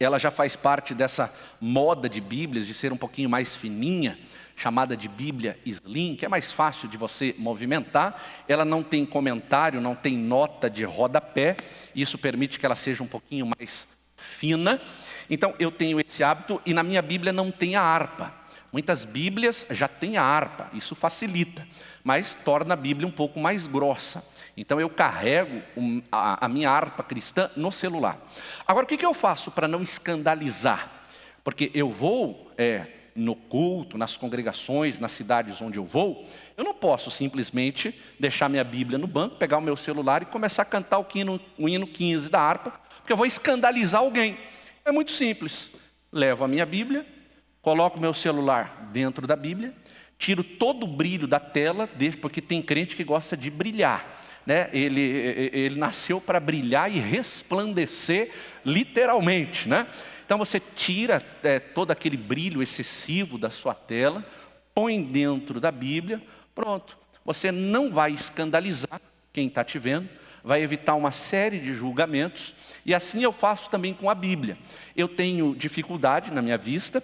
Ela já faz parte dessa moda de Bíblias, de ser um pouquinho mais fininha, chamada de Bíblia Slim, que é mais fácil de você movimentar. Ela não tem comentário, não tem nota de rodapé. Isso permite que ela seja um pouquinho mais fina. Então eu tenho esse hábito, e na minha Bíblia não tem a harpa. Muitas Bíblias já têm a harpa, isso facilita, mas torna a Bíblia um pouco mais grossa. Então eu carrego a minha harpa cristã no celular. Agora o que eu faço para não escandalizar? Porque eu vou no culto, nas congregações, nas cidades onde eu vou, eu não posso simplesmente deixar minha Bíblia no banco, pegar o meu celular e começar a cantar o hino 15 da harpa, porque eu vou escandalizar alguém. É muito simples, levo a minha Bíblia, coloco o meu celular dentro da Bíblia, tiro todo o brilho da tela, porque tem crente que gosta de brilhar, né? Ele nasceu para brilhar e resplandecer literalmente, né? Então você tira todo aquele brilho excessivo da sua tela, põe dentro da Bíblia, pronto. Você não vai escandalizar quem está te vendo, vai evitar uma série de julgamentos, e assim eu faço também com a Bíblia. Eu tenho dificuldade na minha vista,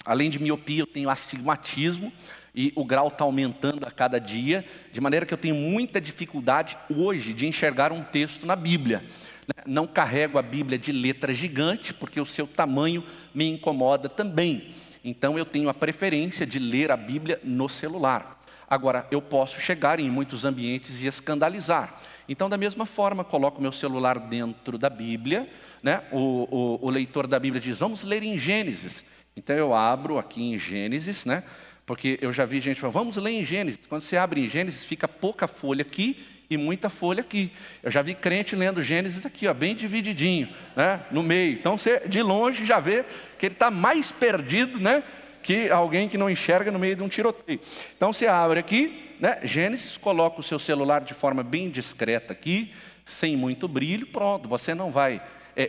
além de miopia, eu tenho astigmatismo, e o grau está aumentando a cada dia, de maneira que eu tenho muita dificuldade hoje de enxergar um texto na Bíblia. Não carrego a Bíblia de letra gigante, porque o seu tamanho me incomoda também. Então eu tenho a preferência de ler a Bíblia no celular. Agora, eu posso chegar em muitos ambientes e escandalizar. Então, da mesma forma, coloco meu celular dentro da Bíblia, né? O leitor da Bíblia diz, vamos ler em Gênesis. Então eu abro aqui em Gênesis, né? Porque eu já vi gente falando, vamos ler em Gênesis. Quando você abre em Gênesis, fica pouca folha aqui e muita folha aqui. Eu já vi crente lendo Gênesis aqui, ó, bem divididinho, né? No meio. Então você de longe já vê que ele está mais perdido, né? Que alguém que não enxerga no meio de um tiroteio. Então você abre aqui, né? Gênesis, coloca o seu celular de forma bem discreta aqui, sem muito brilho, pronto, você não vai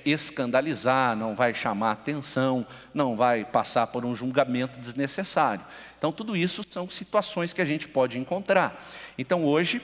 escandalizar, não vai chamar atenção, não vai passar por um julgamento desnecessário. Então tudo isso são situações que a gente pode encontrar. Então hoje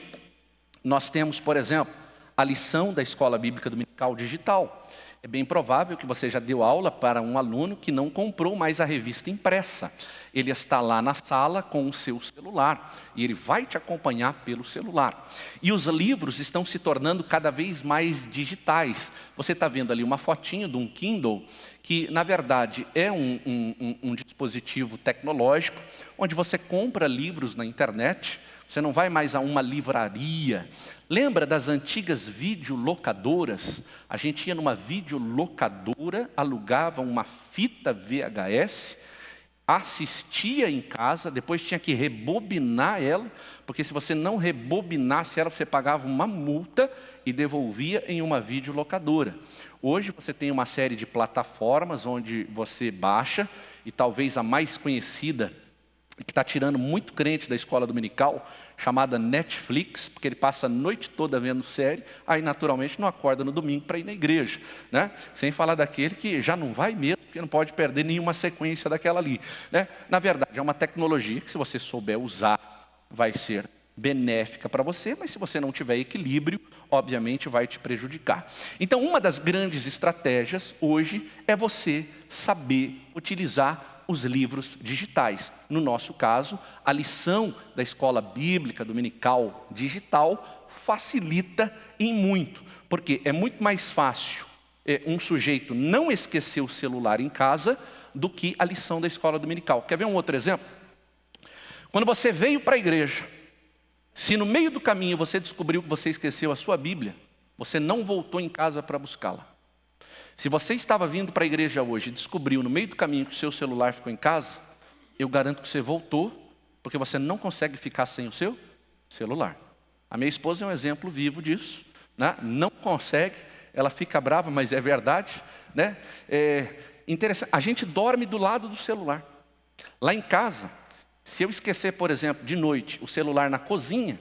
nós temos, por exemplo, a lição da Escola Bíblica Dominical Digital. É bem provável que você já deu aula para um aluno que não comprou mais a revista impressa. Ele está lá na sala com o seu celular e ele vai te acompanhar pelo celular. E os livros estão se tornando cada vez mais digitais. Você está vendo ali uma fotinho de um Kindle, que na verdade é um dispositivo tecnológico, onde você compra livros na internet. Você não vai mais a uma livraria. Lembra das antigas videolocadoras? A gente ia numa videolocadora, alugava uma fita VHS, assistia em casa, depois tinha que rebobinar ela, porque se você não rebobinasse ela, você pagava uma multa e devolvia em uma videolocadora. Hoje você tem uma série de plataformas onde você baixa, e talvez a mais conhecida, que está tirando muito crente da escola dominical, chamada Netflix, porque ele passa a noite toda vendo série, aí naturalmente não acorda no domingo para ir na igreja, né? Sem falar daquele que já não vai mesmo, porque não pode perder nenhuma sequência daquela ali, né? Na verdade, é uma tecnologia que, se você souber usar, vai ser benéfica para você, mas se você não tiver equilíbrio, obviamente vai te prejudicar. Então, uma das grandes estratégias hoje é você saber utilizar os livros digitais. No nosso caso, a lição da Escola Bíblica Dominical Digital facilita em muito, porque é muito mais fácil um sujeito não esquecer o celular em casa do que a lição da escola dominical. Quer ver um outro exemplo? Quando você veio para a igreja, se no meio do caminho você descobriu que você esqueceu a sua Bíblia, você não voltou em casa para buscá-la. Se você estava vindo para a igreja hoje e descobriu no meio do caminho que o seu celular ficou em casa, eu garanto que você voltou, porque você não consegue ficar sem o seu celular. A minha esposa é um exemplo vivo disso, né? Não consegue, ela fica brava, mas é verdade, né? Interessante. A gente dorme do lado do celular. Lá em casa, se eu esquecer, por exemplo, de noite, o celular na cozinha,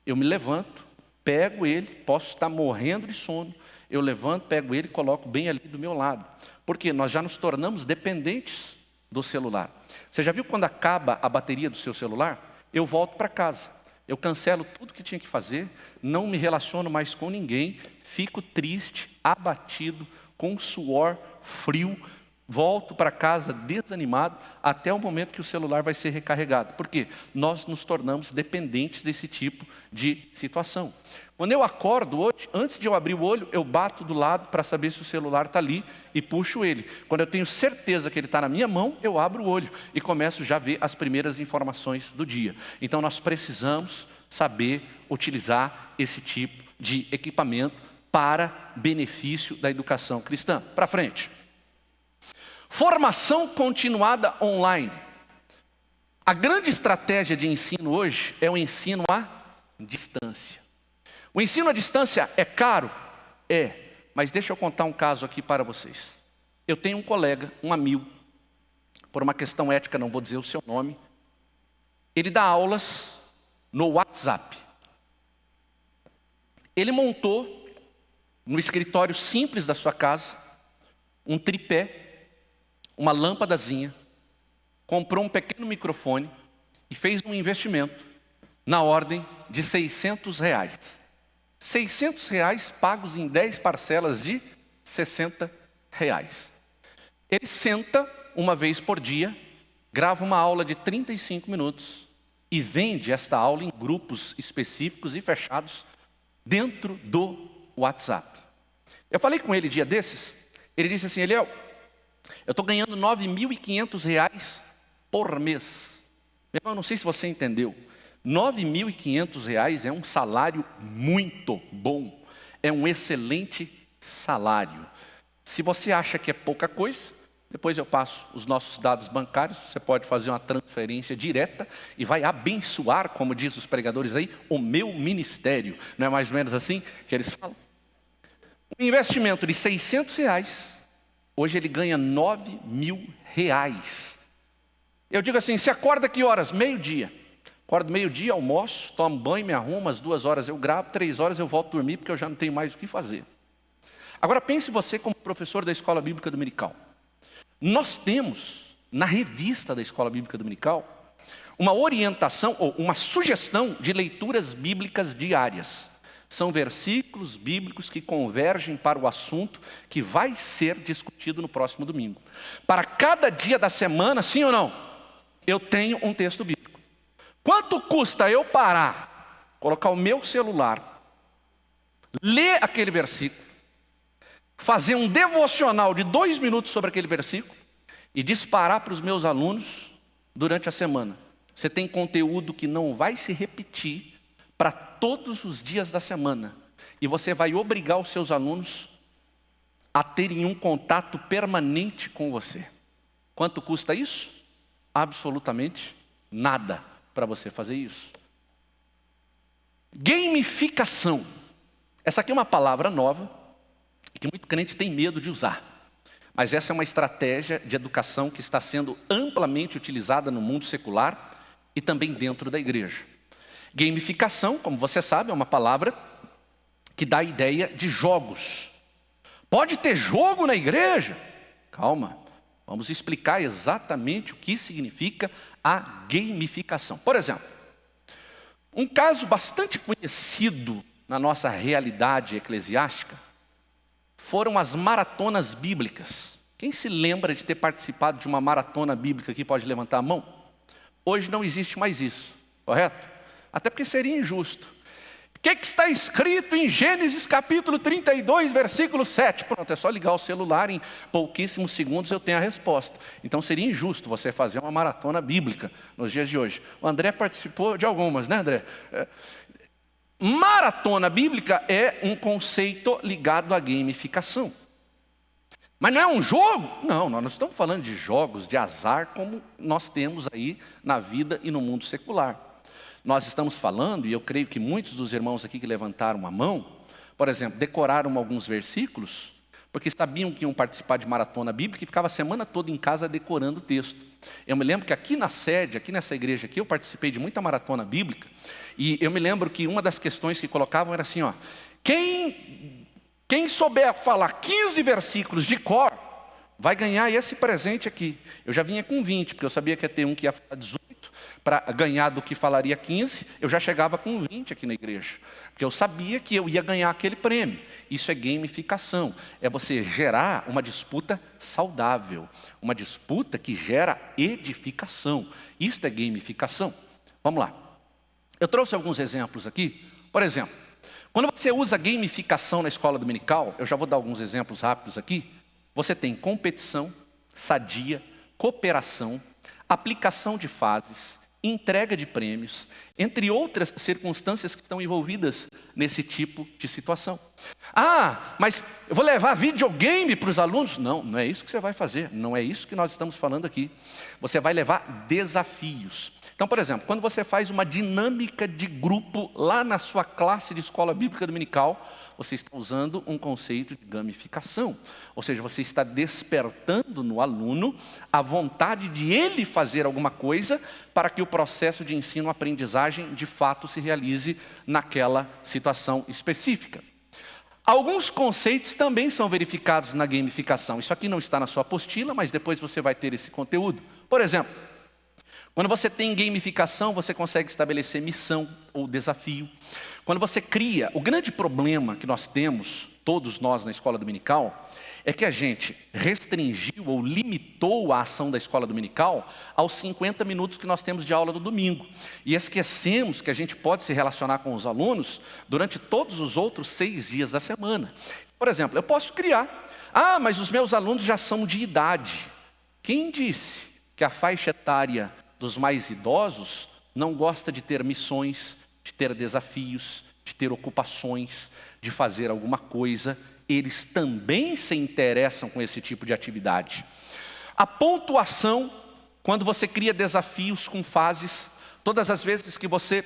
eu me levanto, pego ele, posso estar morrendo de sono, eu levanto, pego ele e coloco bem ali do meu lado. Porque nós já nos tornamos dependentes do celular. Você já viu quando acaba a bateria do seu celular? Eu volto para casa, eu cancelo tudo que tinha que fazer, não me relaciono mais com ninguém, fico triste, abatido, com suor, frio, volto para casa desanimado até o momento que o celular vai ser recarregado. Por quê? Nós nos tornamos dependentes desse tipo de situação. Quando eu acordo hoje, antes de eu abrir o olho, eu bato do lado para saber se o celular está ali e puxo ele. Quando eu tenho certeza que ele está na minha mão, eu abro o olho e começo já a ver as primeiras informações do dia. Então nós precisamos saber utilizar esse tipo de equipamento para benefício da educação cristã. Para frente. Formação continuada online. A grande estratégia de ensino hoje é o ensino à distância. O ensino à distância é caro? É. Mas deixa eu contar um caso aqui para vocês. Eu tenho um colega, um amigo, por uma questão ética, não vou dizer o seu nome. Ele dá aulas no WhatsApp. Ele montou, no escritório simples da sua casa, um tripé, uma lâmpadazinha, comprou um pequeno microfone e fez um investimento na ordem de R$600. R$600 pagos em 10 parcelas de R$60. Ele senta uma vez por dia, grava uma aula de 35 minutos e vende esta aula em grupos específicos e fechados dentro do WhatsApp. Eu falei com ele dia desses, ele disse assim: Eliel, eu estou ganhando R$9.500 por mês. Meu irmão, não sei se você entendeu. R$9.500 é um salário muito bom. É um excelente salário. Se você acha que é pouca coisa, depois eu passo os nossos dados bancários. Você pode fazer uma transferência direta e vai abençoar, como diz os pregadores aí, o meu ministério. Não é mais ou menos assim que eles falam? Um investimento de R$600, hoje ele ganha R$9.000. Eu digo assim, você acorda que horas? Meio-dia. Acordo meio-dia, almoço, tomo banho, me arrumo, às 2 horas eu gravo, 3 horas eu volto a dormir, porque eu já não tenho mais o que fazer. Agora pense você como professor da Escola Bíblica Dominical. Nós temos, na revista da Escola Bíblica Dominical, uma orientação, ou uma sugestão de leituras bíblicas diárias. São versículos bíblicos que convergem para o assunto que vai ser discutido no próximo domingo. Para cada dia da semana, sim ou não, eu tenho um texto bíblico. Quanto custa eu parar, colocar o meu celular, ler aquele versículo, fazer um devocional de 2 minutos sobre aquele versículo e disparar para os meus alunos durante a semana? Você tem conteúdo que não vai se repetir para todos os dias da semana. E você vai obrigar os seus alunos a terem um contato permanente com você. Quanto custa isso? Absolutamente nada para você fazer isso. Gamificação. Essa aqui é uma palavra nova que muito crente tem medo de usar. Mas essa é uma estratégia de educação que está sendo amplamente utilizada no mundo secular e também dentro da igreja. Gamificação, como você sabe, é uma palavra que dá a ideia de jogos. Pode ter jogo na igreja? Calma, vamos explicar exatamente o que significa a gamificação. Por exemplo, Um caso bastante conhecido na nossa realidade eclesiástica foram as maratonas bíblicas. Quem se lembra de ter participado de uma maratona bíblica aqui pode levantar a mão? Hoje não existe mais isso, correto? Até porque seria injusto. O que está escrito em Gênesis capítulo 32, versículo 7? Pronto, é só ligar o celular, em pouquíssimos segundos eu tenho a resposta. Então seria injusto você fazer uma maratona bíblica nos dias de hoje. O André participou de algumas, né, André? Maratona bíblica é um conceito ligado à gamificação. Mas não é um jogo? Não, nós não estamos falando de jogos de azar como nós temos aí na vida e no mundo secular. Nós estamos falando, e eu creio que muitos dos irmãos aqui que levantaram a mão, por exemplo, decoraram alguns versículos, porque sabiam que iam participar de maratona bíblica e ficava a semana toda em casa decorando o texto. Eu me lembro que aqui na sede, aqui nessa igreja aqui, eu participei de muita maratona bíblica, e eu me lembro que uma das questões que colocavam era assim, ó, quem souber falar 15 versículos de cor, vai ganhar esse presente aqui. Eu já vinha com 20, porque eu sabia que ia ter um que ia falar 18, para ganhar do que falaria 15, eu já chegava com 20 aqui na igreja. Porque eu sabia que eu ia ganhar aquele prêmio. Isso é gamificação. É você gerar uma disputa saudável. Uma disputa que gera edificação. Isso é gamificação. Vamos lá. Eu trouxe alguns exemplos aqui. Por exemplo, quando você usa gamificação na escola dominical, eu já vou dar alguns exemplos rápidos aqui. Você tem competição, sadia, cooperação, aplicação de fases, entrega de prêmios, entre outras circunstâncias que estão envolvidas nesse tipo de situação. Ah, mas eu vou levar videogame para os alunos? Não, não é isso que você vai fazer, não é isso que nós estamos falando aqui. Você vai levar desafios. Então, por exemplo, quando você faz uma dinâmica de grupo lá na sua classe de escola bíblica dominical, você está usando um conceito de gamificação. Ou seja, você está despertando no aluno a vontade de ele fazer alguma coisa para que o processo de ensino-aprendizagem de fato se realize naquela situação específica. Alguns conceitos também são verificados na gamificação. Isso aqui não está na sua apostila, mas depois você vai ter esse conteúdo. Por exemplo, quando você tem gamificação, você consegue estabelecer missão ou desafio. Quando você cria, o grande problema que nós temos, todos nós na escola dominical, é que a gente restringiu ou limitou a ação da escola dominical aos 50 minutos que nós temos de aula no domingo. E esquecemos que a gente pode se relacionar com os alunos durante todos os outros 6 dias da semana. Por exemplo, eu posso criar, mas os meus alunos já são de idade. Quem disse que a faixa etária dos mais idosos não gosta de ter missões, de ter desafios, de ter ocupações, de fazer alguma coisa? Eles também se interessam com esse tipo de atividade. A pontuação, quando você cria desafios com fases, todas as vezes que você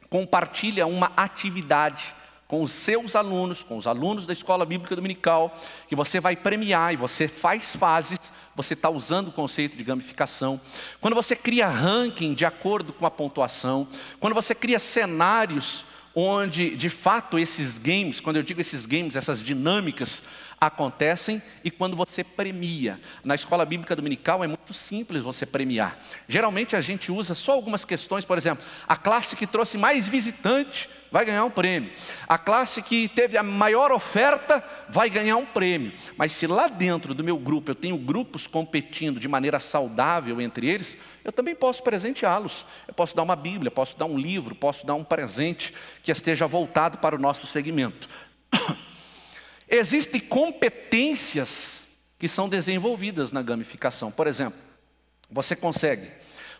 compartilha uma atividade com os seus alunos, com os alunos da escola bíblica dominical, que você vai premiar e você faz fases, você está usando o conceito de gamificação. Quando você cria ranking de acordo com a pontuação, quando você cria cenários onde de fato esses games, quando eu digo esses games, essas dinâmicas acontecem, e quando você premia. Na escola bíblica dominical é muito simples você premiar. Geralmente a gente usa só algumas questões, por exemplo, a classe que trouxe mais visitante vai ganhar um prêmio. A classe que teve a maior oferta vai ganhar um prêmio. Mas se lá dentro do meu grupo eu tenho grupos competindo de maneira saudável entre eles, eu também posso presenteá-los. Eu posso dar uma Bíblia, posso dar um livro, posso dar um presente que esteja voltado para o nosso segmento. Existem competências que são desenvolvidas na gamificação. Por exemplo, você consegue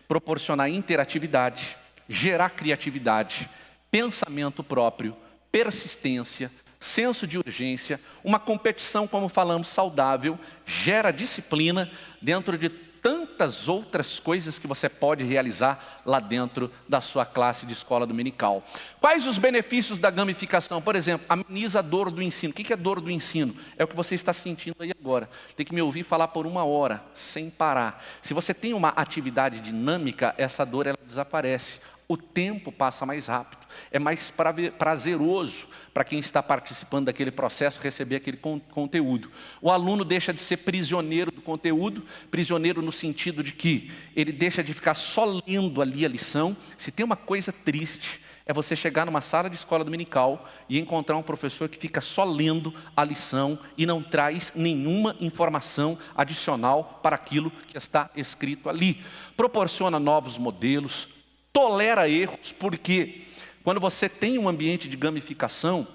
proporcionar interatividade, gerar criatividade, pensamento próprio, persistência, senso de urgência. Uma competição, como falamos, saudável, gera disciplina dentro de tantas outras coisas que você pode realizar lá dentro da sua classe de escola dominical. Quais os benefícios da gamificação? Por exemplo, ameniza a dor do ensino. O que é dor do ensino? É o que você está sentindo aí agora. Tem que me ouvir falar por 1 hora, sem parar. Se você tem uma atividade dinâmica, essa dor ela desaparece. O tempo passa mais rápido, é mais prazeroso para quem está participando daquele processo receber aquele conteúdo. O aluno deixa de ser prisioneiro do conteúdo, prisioneiro no sentido de que ele deixa de ficar só lendo ali a lição. Se tem uma coisa triste é você chegar numa sala de escola dominical e encontrar um professor que fica só lendo a lição e não traz nenhuma informação adicional para aquilo que está escrito ali. Proporciona novos modelos, tolera erros, porque quando você tem um ambiente de gamificação,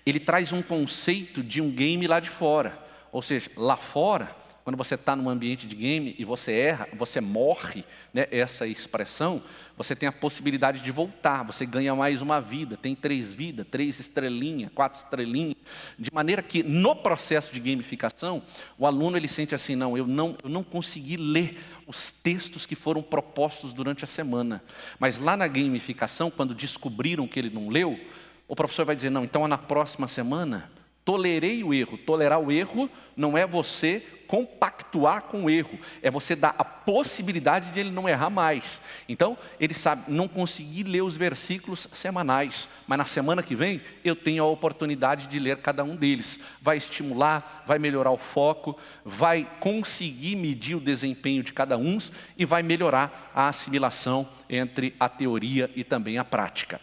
ele traz um conceito de um game lá de fora. Ou seja, lá fora, quando você está num ambiente de game e você erra, você morre, né, essa expressão, você tem a possibilidade de voltar, você ganha mais uma vida, tem 3 vidas, 3 estrelinhas, 4 estrelinhas, de maneira que no processo de gamificação, o aluno ele sente assim, não, eu não consegui ler os textos que foram propostos durante a semana, mas lá na gamificação, quando descobriram que ele não leu, o professor vai dizer, não, então na próxima semana, tolerei o erro. Tolerar o erro não é você compactuar com o erro, é você dar a possibilidade de ele não errar mais. Então, ele sabe, não consegui ler os versículos semanais, mas na semana que vem, eu tenho a oportunidade de ler cada um deles. Vai estimular, vai melhorar o foco, vai conseguir medir o desempenho de cada um e vai melhorar a assimilação entre a teoria e também a prática.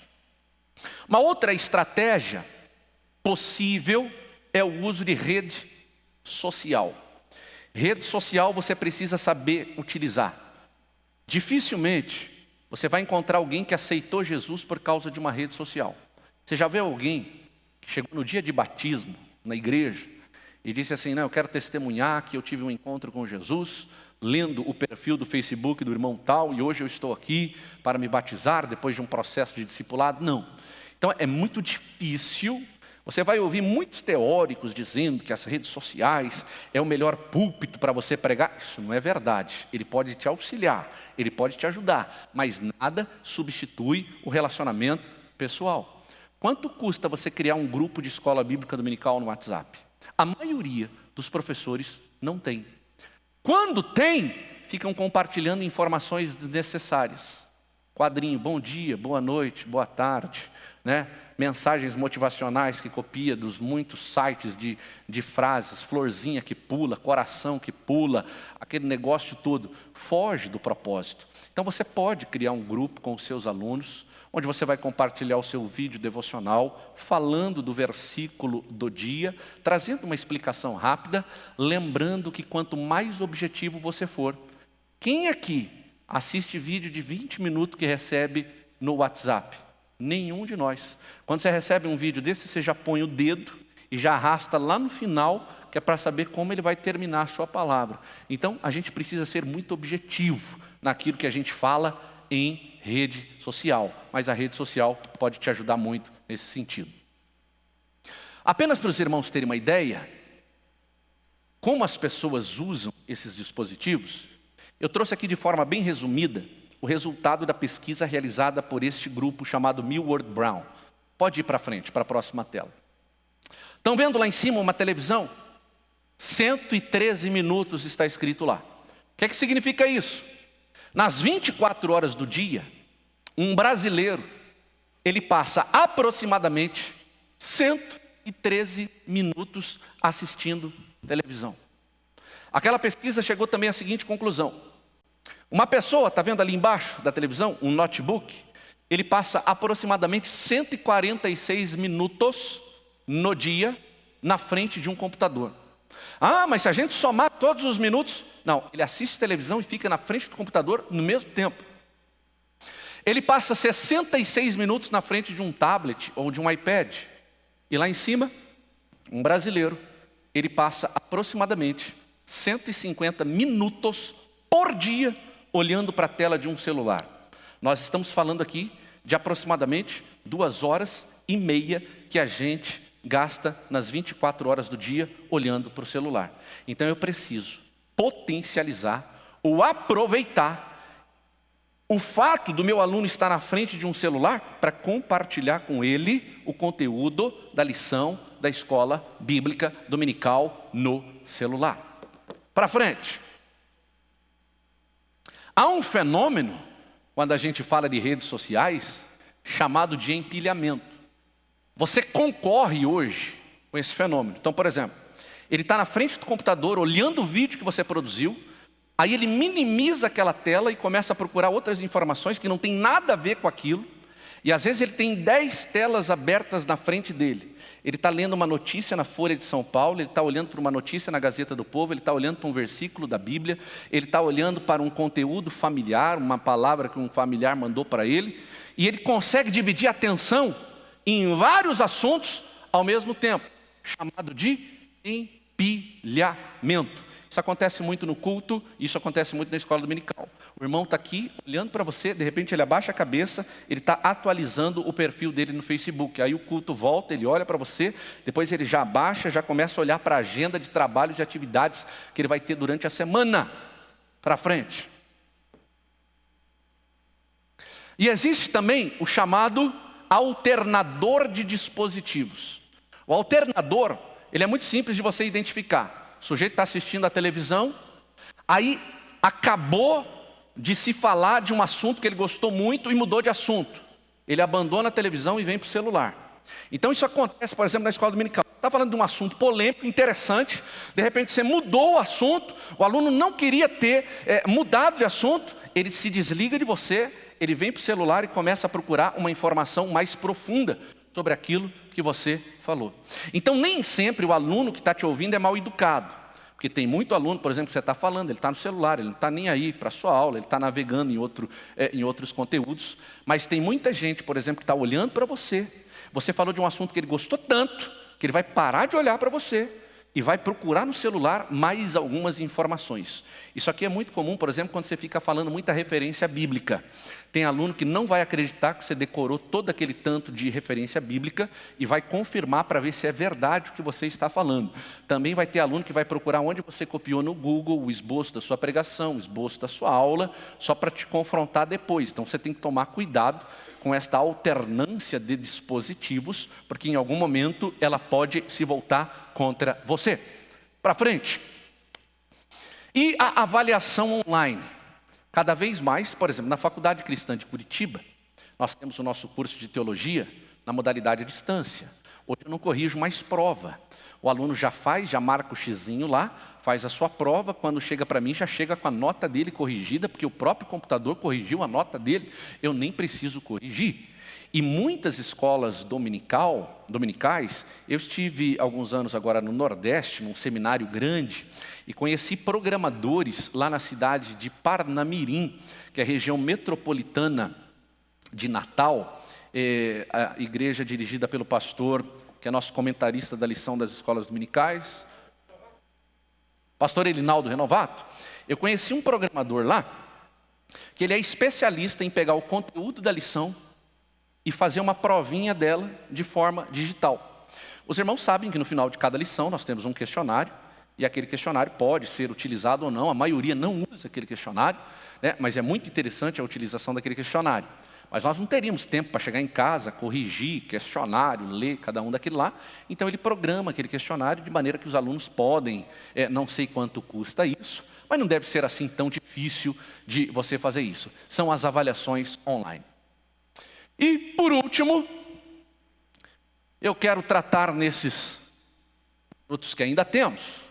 Uma outra estratégia possível é o uso de rede social. Rede social você precisa saber utilizar. Dificilmente você vai encontrar alguém que aceitou Jesus por causa de uma rede social. Você já viu alguém que chegou no dia de batismo na igreja e disse assim, não, eu quero testemunhar que eu tive um encontro com Jesus, lendo o perfil do Facebook do irmão tal, e hoje eu estou aqui para me batizar depois de um processo de discipulado? Não. Então é muito difícil. Você vai ouvir muitos teóricos dizendo que as redes sociais é o melhor púlpito para você pregar. Isso não é verdade. Ele pode te auxiliar, ele pode te ajudar, mas nada substitui o relacionamento pessoal. Quanto custa você criar um grupo de escola bíblica dominical no WhatsApp? A maioria dos professores não tem. Quando tem, ficam compartilhando informações desnecessárias. Quadrinho, bom dia, boa noite, boa tarde, né? Mensagens motivacionais que copia dos muitos sites de frases, florzinha que pula, coração que pula, aquele negócio todo, foge do propósito. Então você pode criar um grupo com os seus alunos, onde você vai compartilhar o seu vídeo devocional, falando do versículo do dia, trazendo uma explicação rápida, lembrando que quanto mais objetivo você for, quem aqui assiste vídeo de 20 minutos que recebe no WhatsApp? Nenhum de nós. Quando você recebe um vídeo desse, você já põe o dedo e já arrasta lá no final, que é para saber como ele vai terminar a sua palavra. Então, a gente precisa ser muito objetivo naquilo que a gente fala em rede social. Mas a rede social pode te ajudar muito nesse sentido. Apenas para os irmãos terem uma ideia, como as pessoas usam esses dispositivos, eu trouxe aqui de forma bem resumida o resultado da pesquisa realizada por este grupo chamado Millward Brown. Pode ir para frente, para a próxima tela. Estão vendo lá em cima uma televisão? 113 minutos está escrito lá. O que é que significa isso? Nas 24 horas do dia, um brasileiro, ele passa aproximadamente 113 minutos assistindo televisão. Aquela pesquisa chegou também à seguinte conclusão. Uma pessoa, está vendo ali embaixo da televisão, um notebook, ele passa aproximadamente 146 minutos no dia na frente de um computador. Ah, mas se a gente somar todos os minutos... Não, ele assiste televisão e fica na frente do computador no mesmo tempo. Ele passa 66 minutos na frente de um tablet ou de um iPad. E lá em cima, um brasileiro, ele passa aproximadamente 150 minutos por dia olhando para a tela de um celular. Nós estamos falando aqui de aproximadamente 2h30 que a gente gasta nas 24 horas do dia olhando para o celular. Então eu preciso potencializar ou aproveitar o fato do meu aluno estar na frente de um celular para compartilhar com ele o conteúdo da lição da escola bíblica dominical no celular. Para frente. Há um fenômeno, quando a gente fala de redes sociais, chamado de empilhamento. Você concorre hoje com esse fenômeno. Então, por exemplo, ele está na frente do computador, olhando o vídeo que você produziu, aí ele minimiza aquela tela e começa a procurar outras informações que não tem nada a ver com aquilo. E às vezes ele tem 10 telas abertas na frente dele. Ele está lendo uma notícia na Folha de São Paulo, ele está olhando para uma notícia na Gazeta do Povo, ele está olhando para um versículo da Bíblia, ele está olhando para um conteúdo familiar, uma palavra que um familiar mandou para ele, e ele consegue dividir a atenção em vários assuntos ao mesmo tempo, chamado de empilhamento. Isso acontece muito no culto, isso acontece muito na escola dominical. O irmão está aqui olhando para você, de repente ele abaixa a cabeça, ele está atualizando o perfil dele no Facebook. Aí o culto volta, ele olha para você, depois ele já abaixa, já começa a olhar para a agenda de trabalhos e atividades que ele vai ter durante a semana para frente. E existe também o chamado alternador de dispositivos. O alternador, ele é muito simples de você identificar. O sujeito está assistindo a televisão, aí acabou de se falar de um assunto que ele gostou muito e mudou de assunto. Ele abandona a televisão e vem para o celular. Então isso acontece, por exemplo, na escola dominical. Está falando de um assunto polêmico, interessante, de repente você mudou o assunto, o aluno não queria ter mudado de assunto, ele se desliga de você, ele vem para o celular e começa a procurar uma informação mais profunda sobre aquilo que você falou. Então nem sempre o aluno que está te ouvindo é mal educado, porque tem muito aluno, por exemplo, que você está falando, ele está no celular, ele não está nem aí para a sua aula, ele está navegando em outros conteúdos, mas tem muita gente, por exemplo, que está olhando para você, você falou de um assunto que ele gostou tanto, que ele vai parar de olhar para você, e vai procurar no celular mais algumas informações. Isso aqui é muito comum, por exemplo, quando você fica falando muita referência bíblica. Tem aluno que não vai acreditar que você decorou todo aquele tanto de referência bíblica e vai confirmar para ver se é verdade o que você está falando. Também vai ter aluno que vai procurar onde você copiou no Google o esboço da sua pregação, o esboço da sua aula, só para te confrontar depois. Então você tem que tomar cuidado com esta alternância de dispositivos, porque em algum momento ela pode se voltar contra você. Para frente. E a avaliação online. Cada vez mais, por exemplo, na Faculdade Cristã de Curitiba, nós temos o nosso curso de teologia na modalidade à distância. Hoje eu não corrijo mais prova. O aluno já marca o xizinho lá, faz a sua prova, quando chega para mim já chega com a nota dele corrigida, porque o próprio computador corrigiu a nota dele, eu nem preciso corrigir. E muitas escolas dominicais, eu estive alguns anos agora no Nordeste, num seminário grande, e conheci programadores lá na cidade de Parnamirim, que é a região metropolitana de Natal, a igreja dirigida pelo pastor, que é nosso comentarista da lição das escolas dominicais, pastor Elinaldo Renovato. Eu conheci um programador lá, que ele é especialista em pegar o conteúdo da lição e fazer uma provinha dela de forma digital. Os irmãos sabem que no final de cada lição nós temos um questionário, e aquele questionário pode ser utilizado ou não, a maioria não usa aquele questionário, né? Mas é muito interessante a utilização daquele questionário. Mas nós não teríamos tempo para chegar em casa, corrigir questionário, ler cada um daquele lá. Então ele programa aquele questionário de maneira que os alunos podem, não sei quanto custa isso, mas não deve ser assim tão difícil de você fazer isso. São as avaliações online. E por último, eu quero tratar nesses minutos que ainda temos,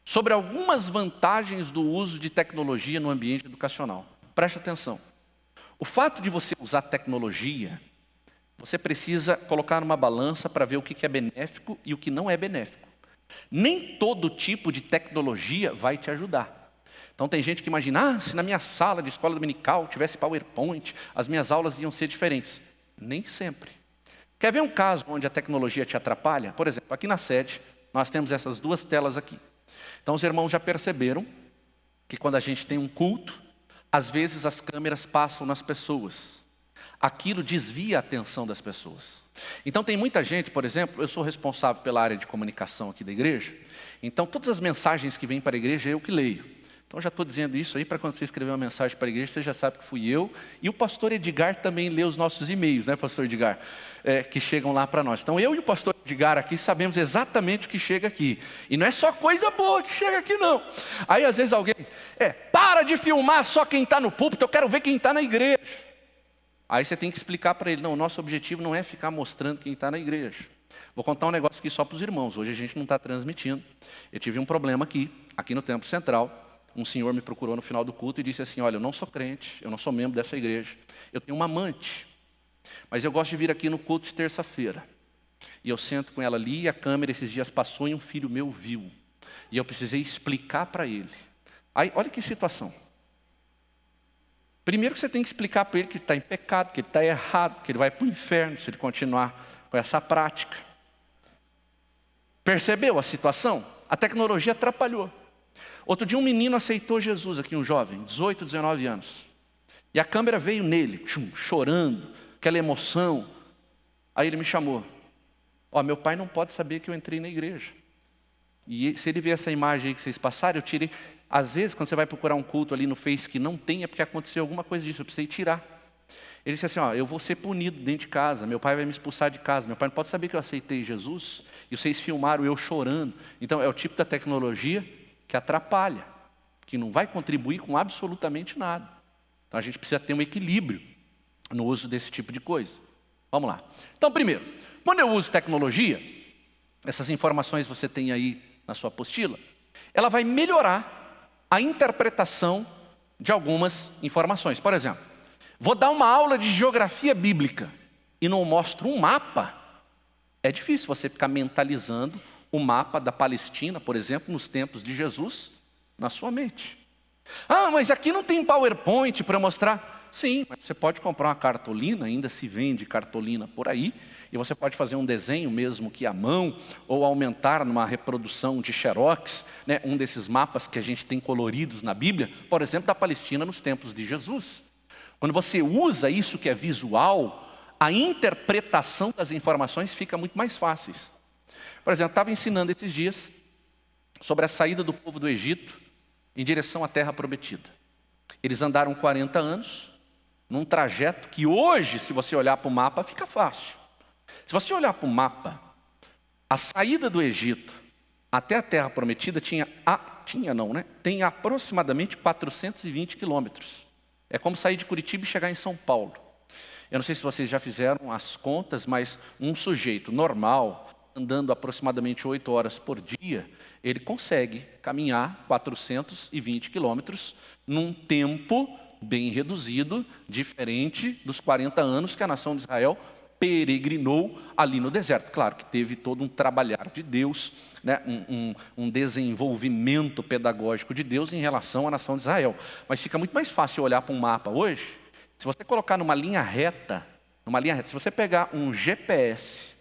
sobre algumas vantagens do uso de tecnologia no ambiente educacional. Preste atenção. O fato de você usar tecnologia, você precisa colocar numa balança para ver o que é benéfico e o que não é benéfico. Nem todo tipo de tecnologia vai te ajudar. Então tem gente que imagina, se na minha sala de escola dominical tivesse PowerPoint, as minhas aulas iam ser diferentes. Nem sempre. Quer ver um caso onde a tecnologia te atrapalha? Por exemplo, aqui na sede, nós temos essas duas telas aqui. Então os irmãos já perceberam que quando a gente tem um culto, às vezes as câmeras passam nas pessoas. Aquilo desvia a atenção das pessoas. Então tem muita gente, por exemplo, eu sou responsável pela área de comunicação aqui da igreja, então todas as mensagens que vêm para a igreja eu que leio. Então já estou dizendo isso aí para quando você escrever uma mensagem para a igreja, você já sabe que fui eu. E o pastor Edgar também lê os nossos e-mails, né, pastor Edgar? Que chegam lá para nós. Então eu e o pastor Edgar aqui sabemos exatamente o que chega aqui. E não é só coisa boa que chega aqui não. Aí às vezes alguém, para de filmar só quem está no púlpito, eu quero ver quem está na igreja. Aí você tem que explicar para ele, não, o nosso objetivo não é ficar mostrando quem está na igreja. Vou contar um negócio aqui só para os irmãos, hoje a gente não está transmitindo. Eu tive um problema aqui no Templo Central. Um senhor me procurou no final do culto e disse assim, olha, eu não sou crente, eu não sou membro dessa igreja, eu tenho uma amante. Mas eu gosto de vir aqui no culto de terça-feira. E eu sento com ela ali e a câmera esses dias passou e um filho meu viu. E eu precisei explicar para ele. Aí, olha que situação. Primeiro que você tem que explicar para ele que ele está em pecado, que ele está errado, que ele vai para o inferno se ele continuar com essa prática. Percebeu a situação? A tecnologia atrapalhou. Outro dia um menino aceitou Jesus aqui, um jovem, 18, 19 anos. E a câmera veio nele, chorando, aquela emoção. Aí ele me chamou. Meu pai não pode saber que eu entrei na igreja. E se ele ver essa imagem aí que vocês passaram, eu tirei. Às vezes, quando você vai procurar um culto ali no Face que não tem, é porque aconteceu alguma coisa disso, eu precisei tirar. Ele disse assim, eu vou ser punido dentro de casa, meu pai vai me expulsar de casa, meu pai não pode saber que eu aceitei Jesus, e vocês filmaram eu chorando. Então é o tipo da tecnologia que atrapalha, que não vai contribuir com absolutamente nada. Então a gente precisa ter um equilíbrio no uso desse tipo de coisa. Vamos lá. Então primeiro, quando eu uso tecnologia, essas informações você tem aí na sua apostila, ela vai melhorar a interpretação de algumas informações. Por exemplo, vou dar uma aula de geografia bíblica e não mostro um mapa. É difícil você ficar mentalizando o mapa da Palestina, por exemplo, nos tempos de Jesus, na sua mente. Mas aqui não tem PowerPoint para mostrar. Sim, você pode comprar uma cartolina, ainda se vende cartolina por aí, e você pode fazer um desenho mesmo que à mão, ou aumentar numa reprodução de Xerox, né, um desses mapas que a gente tem coloridos na Bíblia, por exemplo, da Palestina nos tempos de Jesus. Quando você usa isso que é visual, a interpretação das informações fica muito mais fácil. Por exemplo, eu estava ensinando esses dias sobre a saída do povo do Egito em direção à Terra Prometida. Eles andaram 40 anos, num trajeto que hoje, se você olhar para o mapa, fica fácil. Se você olhar para o mapa, a saída do Egito até a Terra Prometida tem aproximadamente 420 quilômetros. É como sair de Curitiba e chegar em São Paulo. Eu não sei se vocês já fizeram as contas, mas um sujeito normal, andando aproximadamente 8 horas por dia, ele consegue caminhar 420 quilômetros num tempo bem reduzido, diferente dos 40 anos que a nação de Israel peregrinou ali no deserto. Claro que teve todo um trabalhar de Deus, né? um desenvolvimento pedagógico de Deus em relação à nação de Israel. Mas fica muito mais fácil olhar para um mapa hoje, se você colocar numa linha reta, se você pegar um GPS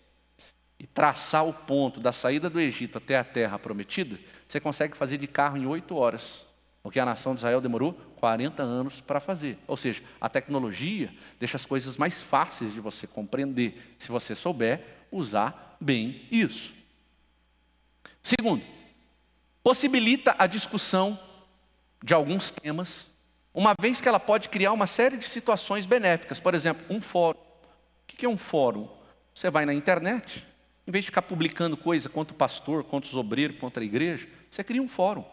e traçar o ponto da saída do Egito até a Terra Prometida, você consegue fazer de carro em 8 horas. Porque a nação de Israel demorou 40 anos para fazer. Ou seja, a tecnologia deixa as coisas mais fáceis de você compreender, se você souber usar bem isso. Segundo, possibilita a discussão de alguns temas, uma vez que ela pode criar uma série de situações benéficas. Por exemplo, um fórum. O que é um fórum? Você vai na internet, em vez de ficar publicando coisa contra o pastor, contra os obreiros, contra a igreja, você cria um fórum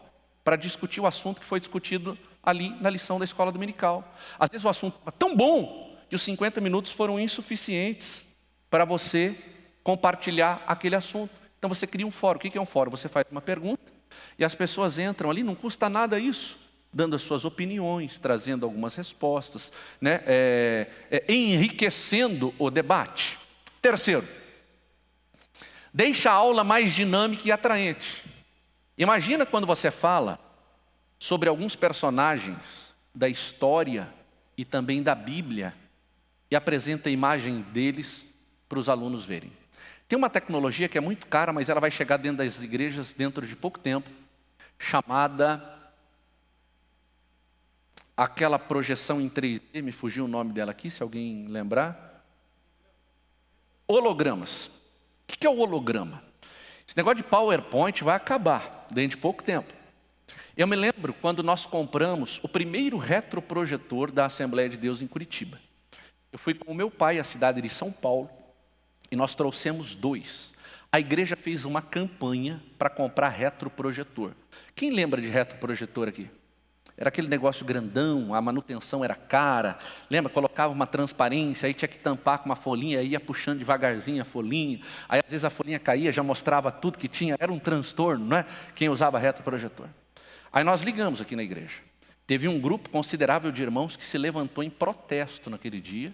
para discutir o assunto que foi discutido ali na lição da escola dominical. Às vezes o assunto é tão bom que os 50 minutos foram insuficientes para você compartilhar aquele assunto. Então você cria um fórum. O que é um fórum? Você faz uma pergunta e as pessoas entram ali, não custa nada isso, dando as suas opiniões, trazendo algumas respostas, né? Enriquecendo o debate. Terceiro, deixa a aula mais dinâmica e atraente. Imagina quando você fala sobre alguns personagens da história e também da Bíblia e apresenta a imagem deles para os alunos verem. Tem uma tecnologia que é muito cara, mas ela vai chegar dentro das igrejas dentro de pouco tempo, chamada aquela projeção em 3D, me fugiu o nome dela aqui, se alguém lembrar. Hologramas. O que é o holograma? Esse negócio de PowerPoint vai acabar dentro de pouco tempo. Eu me lembro quando nós compramos o primeiro retroprojetor da Assembleia de Deus em Curitiba. Eu fui com o meu pai à cidade de São Paulo e nós trouxemos 2. A igreja fez uma campanha para comprar retroprojetor. Quem lembra de retroprojetor aqui? Era aquele negócio grandão, a manutenção era cara. Lembra? Colocava uma transparência, aí tinha que tampar com uma folhinha, aí ia puxando devagarzinho a folhinha. Aí às vezes a folhinha caía, já mostrava tudo que tinha. Era um transtorno, não é? Quem usava retroprojetor. Aí nós ligamos aqui na igreja. Teve um grupo considerável de irmãos que se levantou em protesto naquele dia,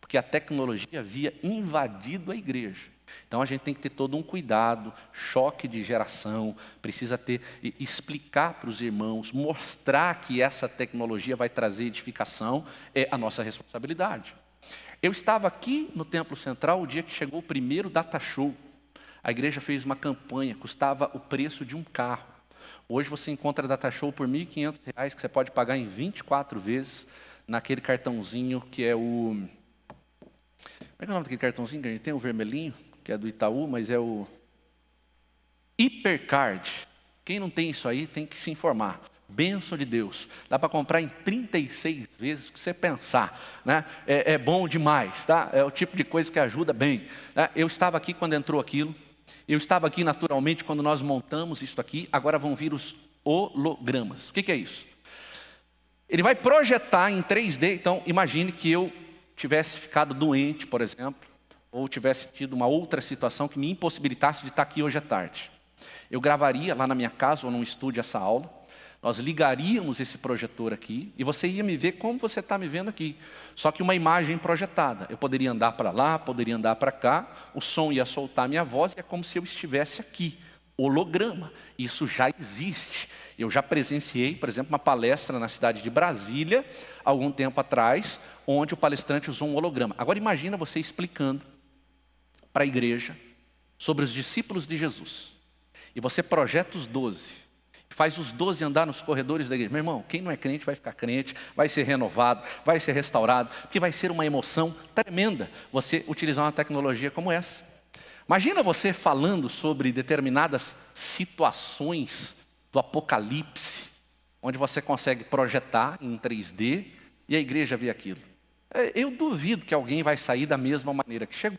porque a tecnologia havia invadido a igreja. Então a gente tem que ter todo um cuidado, choque de geração, precisa ter, explicar para os irmãos, mostrar que essa tecnologia vai trazer edificação, é a nossa responsabilidade. Eu estava aqui no Templo Central o dia que chegou o primeiro Data Show. A igreja fez uma campanha, custava o preço de um carro. Hoje você encontra Data Show por R$ 1.500, que você pode pagar em 24 vezes, naquele cartãozinho que é o... Como é que é o nome daquele cartãozinho que a gente tem, o vermelhinho? Que é do Itaú, mas é o Hipercard. Quem não tem isso aí tem que se informar. Bênção de Deus. Dá para comprar em 36 vezes o que você pensar, né? É bom demais, tá? É o tipo de coisa que ajuda bem, né? Eu estava aqui quando entrou aquilo. Eu estava aqui naturalmente quando nós montamos isso aqui. Agora vão vir os hologramas. O que é isso? Ele vai projetar em 3D. Então imagine que eu tivesse ficado doente, por exemplo, ou tivesse tido uma outra situação que me impossibilitasse de estar aqui hoje à tarde. Eu gravaria lá na minha casa ou num estúdio essa aula, nós ligaríamos esse projetor aqui e você ia me ver como você está me vendo aqui, só que uma imagem projetada. Eu poderia andar para lá, poderia andar para cá, o som ia soltar a minha voz e é como se eu estivesse aqui. Holograma, isso já existe. Eu já presenciei, por exemplo, uma palestra na cidade de Brasília, algum tempo atrás, onde o palestrante usou um holograma. Agora imagina você explicando para a igreja sobre os discípulos de Jesus. E você projeta os 12, faz os 12 andar nos corredores da igreja. Meu irmão, quem não é crente vai ficar crente, vai ser renovado, vai ser restaurado, porque vai ser uma emoção tremenda você utilizar uma tecnologia como essa. Imagina você falando sobre determinadas situações do Apocalipse, onde você consegue projetar em 3D e a igreja vê aquilo. Eu duvido que alguém vai sair da mesma maneira que chegou.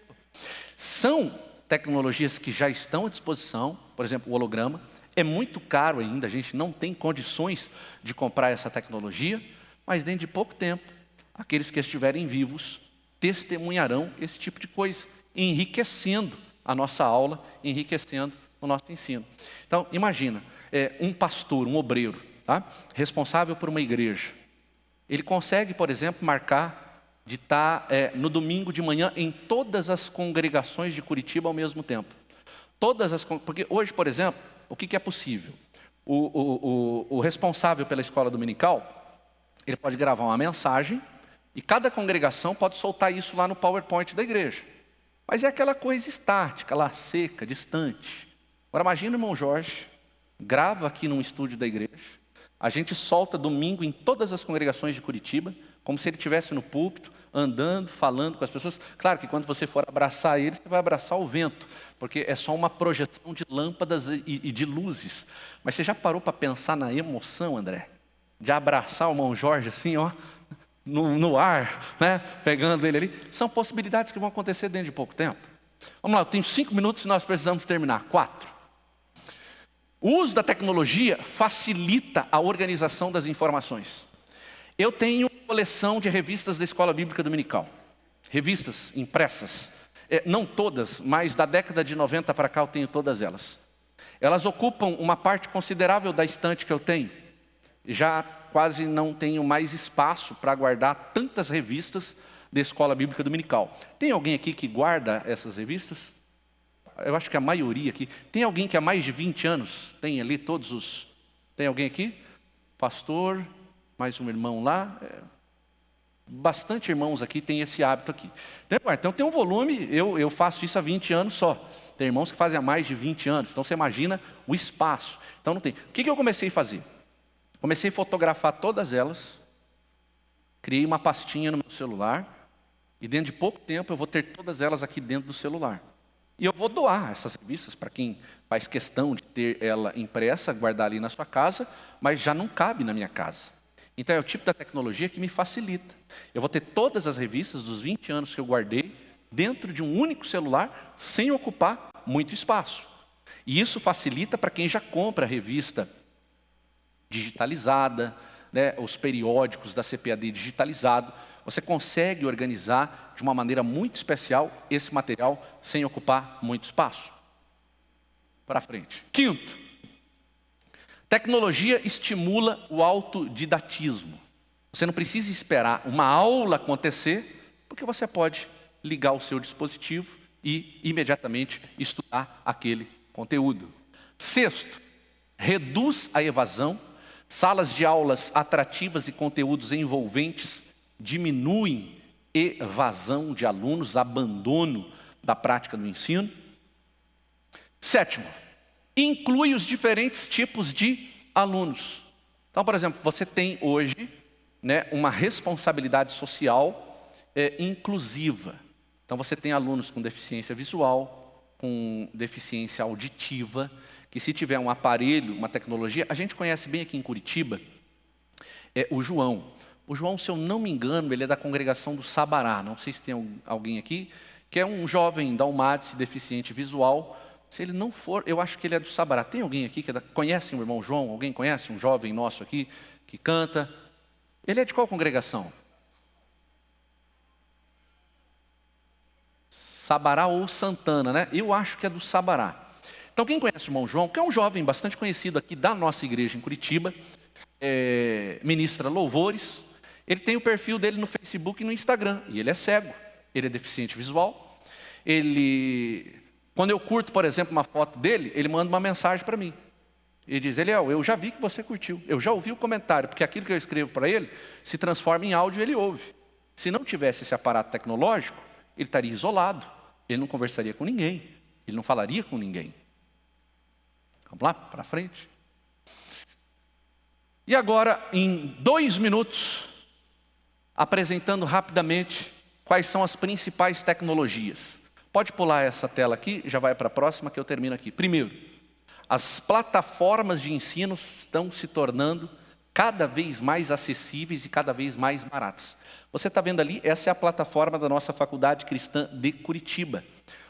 São tecnologias que já estão à disposição, por exemplo, o holograma. É muito caro ainda, a gente não tem condições de comprar essa tecnologia, mas dentro de pouco tempo, aqueles que estiverem vivos testemunharão esse tipo de coisa, enriquecendo a nossa aula, enriquecendo o nosso ensino. Então, imagina, um pastor, um obreiro, tá? Responsável por uma igreja. Ele consegue, por exemplo, marcar de estar no domingo de manhã em todas as congregações de Curitiba ao mesmo tempo. Porque hoje, por exemplo, o que é possível? O responsável pela escola dominical, ele pode gravar uma mensagem e cada congregação pode soltar isso lá no PowerPoint da igreja. Mas é aquela coisa estática, lá seca, distante. Agora imagina o irmão Jorge, grava aqui num estúdio da igreja, a gente solta domingo em todas as congregações de Curitiba, como se ele estivesse no púlpito, andando, falando com as pessoas. Claro que quando você for abraçar ele, você vai abraçar o vento, porque é só uma projeção de lâmpadas e de luzes. Mas você já parou para pensar na emoção, André? De abraçar o irmão Jorge assim, ó, no ar, né? Pegando ele ali. São possibilidades que vão acontecer dentro de pouco tempo. Vamos lá, eu tenho 5 minutos e nós precisamos terminar. 4. O uso da tecnologia facilita a organização das informações. Eu tenho uma coleção de revistas da Escola Bíblica Dominical. Revistas impressas. Não todas, mas da década de 90 para cá eu tenho todas elas. Elas ocupam uma parte considerável da estante que eu tenho. Já quase não tenho mais espaço para guardar tantas revistas da Escola Bíblica Dominical. Tem alguém aqui que guarda essas revistas? Eu acho que a maioria aqui. Tem alguém que há mais de 20 anos tem ali todos os... Tem alguém aqui? Pastor, mais um irmão lá. Bastante irmãos aqui têm esse hábito aqui. Então tem um volume, eu faço isso há 20 anos só. Tem irmãos que fazem há mais de 20 anos. Então você imagina o espaço. Então não tem. O que eu comecei a fazer? Comecei a fotografar todas elas. Criei uma pastinha no meu celular. E dentro de pouco tempo eu vou ter todas elas aqui dentro do celular. E eu vou doar essas revistas para quem faz questão de ter ela impressa, guardar ali na sua casa, mas já não cabe na minha casa. Então é o tipo da tecnologia que me facilita. Eu vou ter todas as revistas dos 20 anos que eu guardei dentro de um único celular, sem ocupar muito espaço. E isso facilita para quem já compra a revista digitalizada, né, os periódicos da CPAD digitalizado. Você consegue organizar de uma maneira muito especial esse material sem ocupar muito espaço. Para frente. 5º, tecnologia estimula o autodidatismo. Você não precisa esperar uma aula acontecer Porque você pode ligar o seu dispositivo e imediatamente estudar aquele conteúdo. Sexto, reduz a evasão. Salas de aulas atrativas e conteúdos envolventes diminuem evasão de alunos, abandono da prática do ensino. Sétimo, inclui os diferentes tipos de alunos. Então, por exemplo, você tem hoje, uma responsabilidade social inclusiva. Então, você tem alunos com deficiência visual, com deficiência auditiva, que se tiver um aparelho, uma tecnologia, a gente conhece bem aqui em Curitiba, o João. O João, se eu não me engano, ele é da congregação do Sabará. Não sei se tem alguém aqui, que é um jovem dalmátice, deficiente visual. Se ele não for, eu acho que ele é do Sabará. Tem alguém aqui que conhece o irmão João? Alguém conhece um jovem nosso aqui que canta? Ele é de qual congregação? Sabará ou Santana, né? Eu acho que é do Sabará. Então, quem conhece o irmão João, que é um jovem bastante conhecido aqui da nossa igreja em Curitiba, ministra louvores, ele tem o perfil dele no Facebook e no Instagram, e ele é cego, ele é deficiente visual. Quando eu curto, por exemplo, uma foto dele, ele manda uma mensagem para mim. Ele diz: Eliel, eu já vi que você curtiu, eu já ouvi o comentário, porque aquilo que eu escrevo para ele se transforma em áudio e ele ouve. Se não tivesse esse aparato tecnológico, ele estaria isolado, ele não conversaria com ninguém, ele não falaria com ninguém. Vamos lá, para frente. E agora, em 2 minutos, apresentando rapidamente quais são as principais tecnologias. Pode pular essa tela aqui, já vai para a próxima que eu termino aqui. Primeiro, as plataformas de ensino estão se tornando cada vez mais acessíveis e cada vez mais baratas. Você está vendo ali, essa é a plataforma da nossa Faculdade Cristã de Curitiba,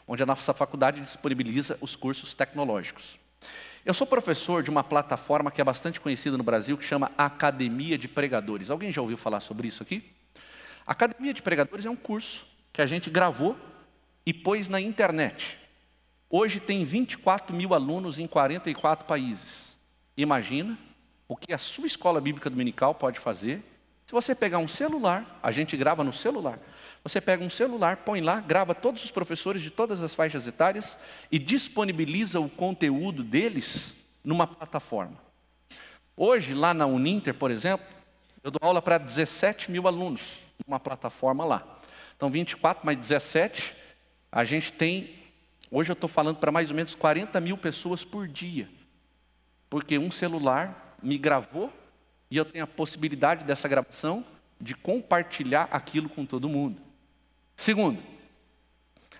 onde a nossa faculdade disponibiliza os cursos tecnológicos. Eu sou professor de uma plataforma que é bastante conhecida no Brasil, que chama Academia de Pregadores. Alguém já ouviu falar sobre isso aqui? A Academia de Pregadores é um curso que a gente gravou e pôs na internet. Hoje tem 24 mil alunos em 44 países. Imagina o que a sua escola bíblica dominical pode fazer. Se você pegar um celular, a gente grava no celular. Você pega um celular, põe lá, grava todos os professores de todas as faixas etárias e disponibiliza o conteúdo deles numa plataforma. Hoje, lá na Uninter, por exemplo, eu dou aula para 17 mil alunos numa plataforma lá. Então, 24 mais 17, a gente tem, hoje eu estou falando para mais ou menos 40 mil pessoas por dia. Porque um celular me gravou e eu tenho a possibilidade dessa gravação de compartilhar aquilo com todo mundo. Segundo,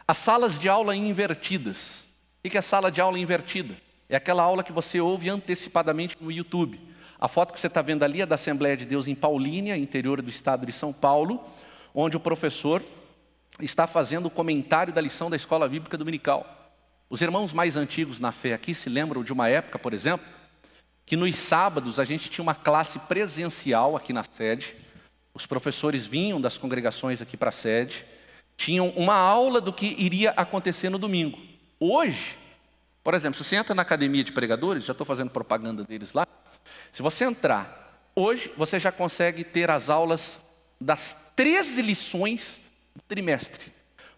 as salas de aula invertidas. O que é sala de aula invertida? É aquela aula que você ouve antecipadamente no YouTube. A foto que você está vendo ali é da Assembleia de Deus em Paulínia, interior do estado de São Paulo, onde o professor está fazendo o comentário da lição da Escola Bíblica Dominical. Os irmãos mais antigos na fé aqui se lembram de uma época, por exemplo, que nos sábados a gente tinha uma classe presencial aqui na sede. Os professores vinham das congregações aqui para a sede, tinham uma aula do que iria acontecer no domingo. Hoje, por exemplo, se você entra na Academia de Pregadores, já estou fazendo propaganda deles lá, se você entrar, hoje você já consegue ter as aulas das 13 lições do trimestre.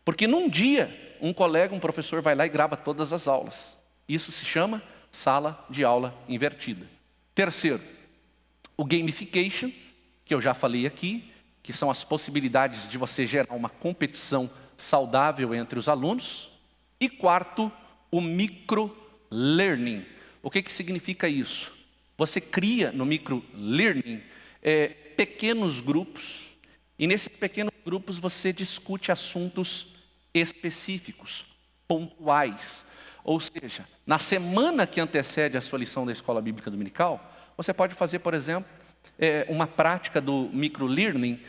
Porque num dia, um colega, um professor vai lá e grava todas as aulas. Isso se chama sala de aula invertida. Terceiro, o gamification, que eu já falei aqui, que são as possibilidades de você gerar uma competição saudável entre os alunos. E quarto, o microlearning. O que significa isso? Você cria no microlearning pequenos grupos, e nesses pequenos grupos você discute assuntos específicos, pontuais. Ou seja, na semana que antecede a sua lição da Escola Bíblica Dominical, você pode fazer, por exemplo, uma prática do microlearning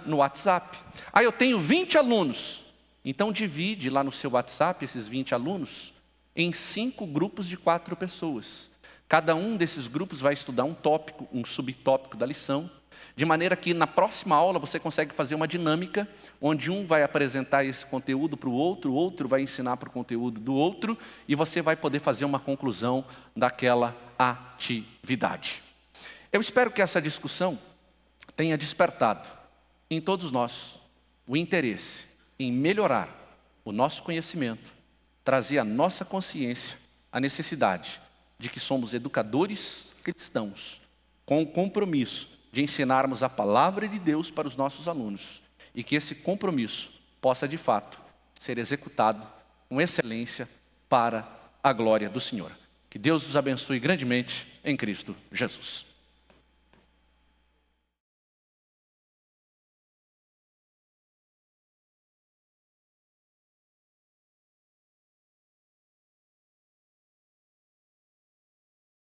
no WhatsApp. Eu tenho 20 alunos. Então divide lá no seu WhatsApp esses 20 alunos em 5 grupos de 4 pessoas. Cada um desses grupos vai estudar um tópico, um subtópico da lição, de maneira que na próxima aula você consegue fazer uma dinâmica, onde um vai apresentar esse conteúdo para o outro vai ensinar para o conteúdo do outro, e você vai poder fazer uma conclusão daquela atividade. Eu espero que essa discussão tenha despertado em todos nós o interesse em melhorar o nosso conhecimento, trazer à nossa consciência a necessidade de que somos educadores cristãos, com o compromisso de ensinarmos a palavra de Deus para os nossos alunos, e que esse compromisso possa de fato ser executado com excelência para a glória do Senhor. Que Deus os abençoe grandemente em Cristo Jesus.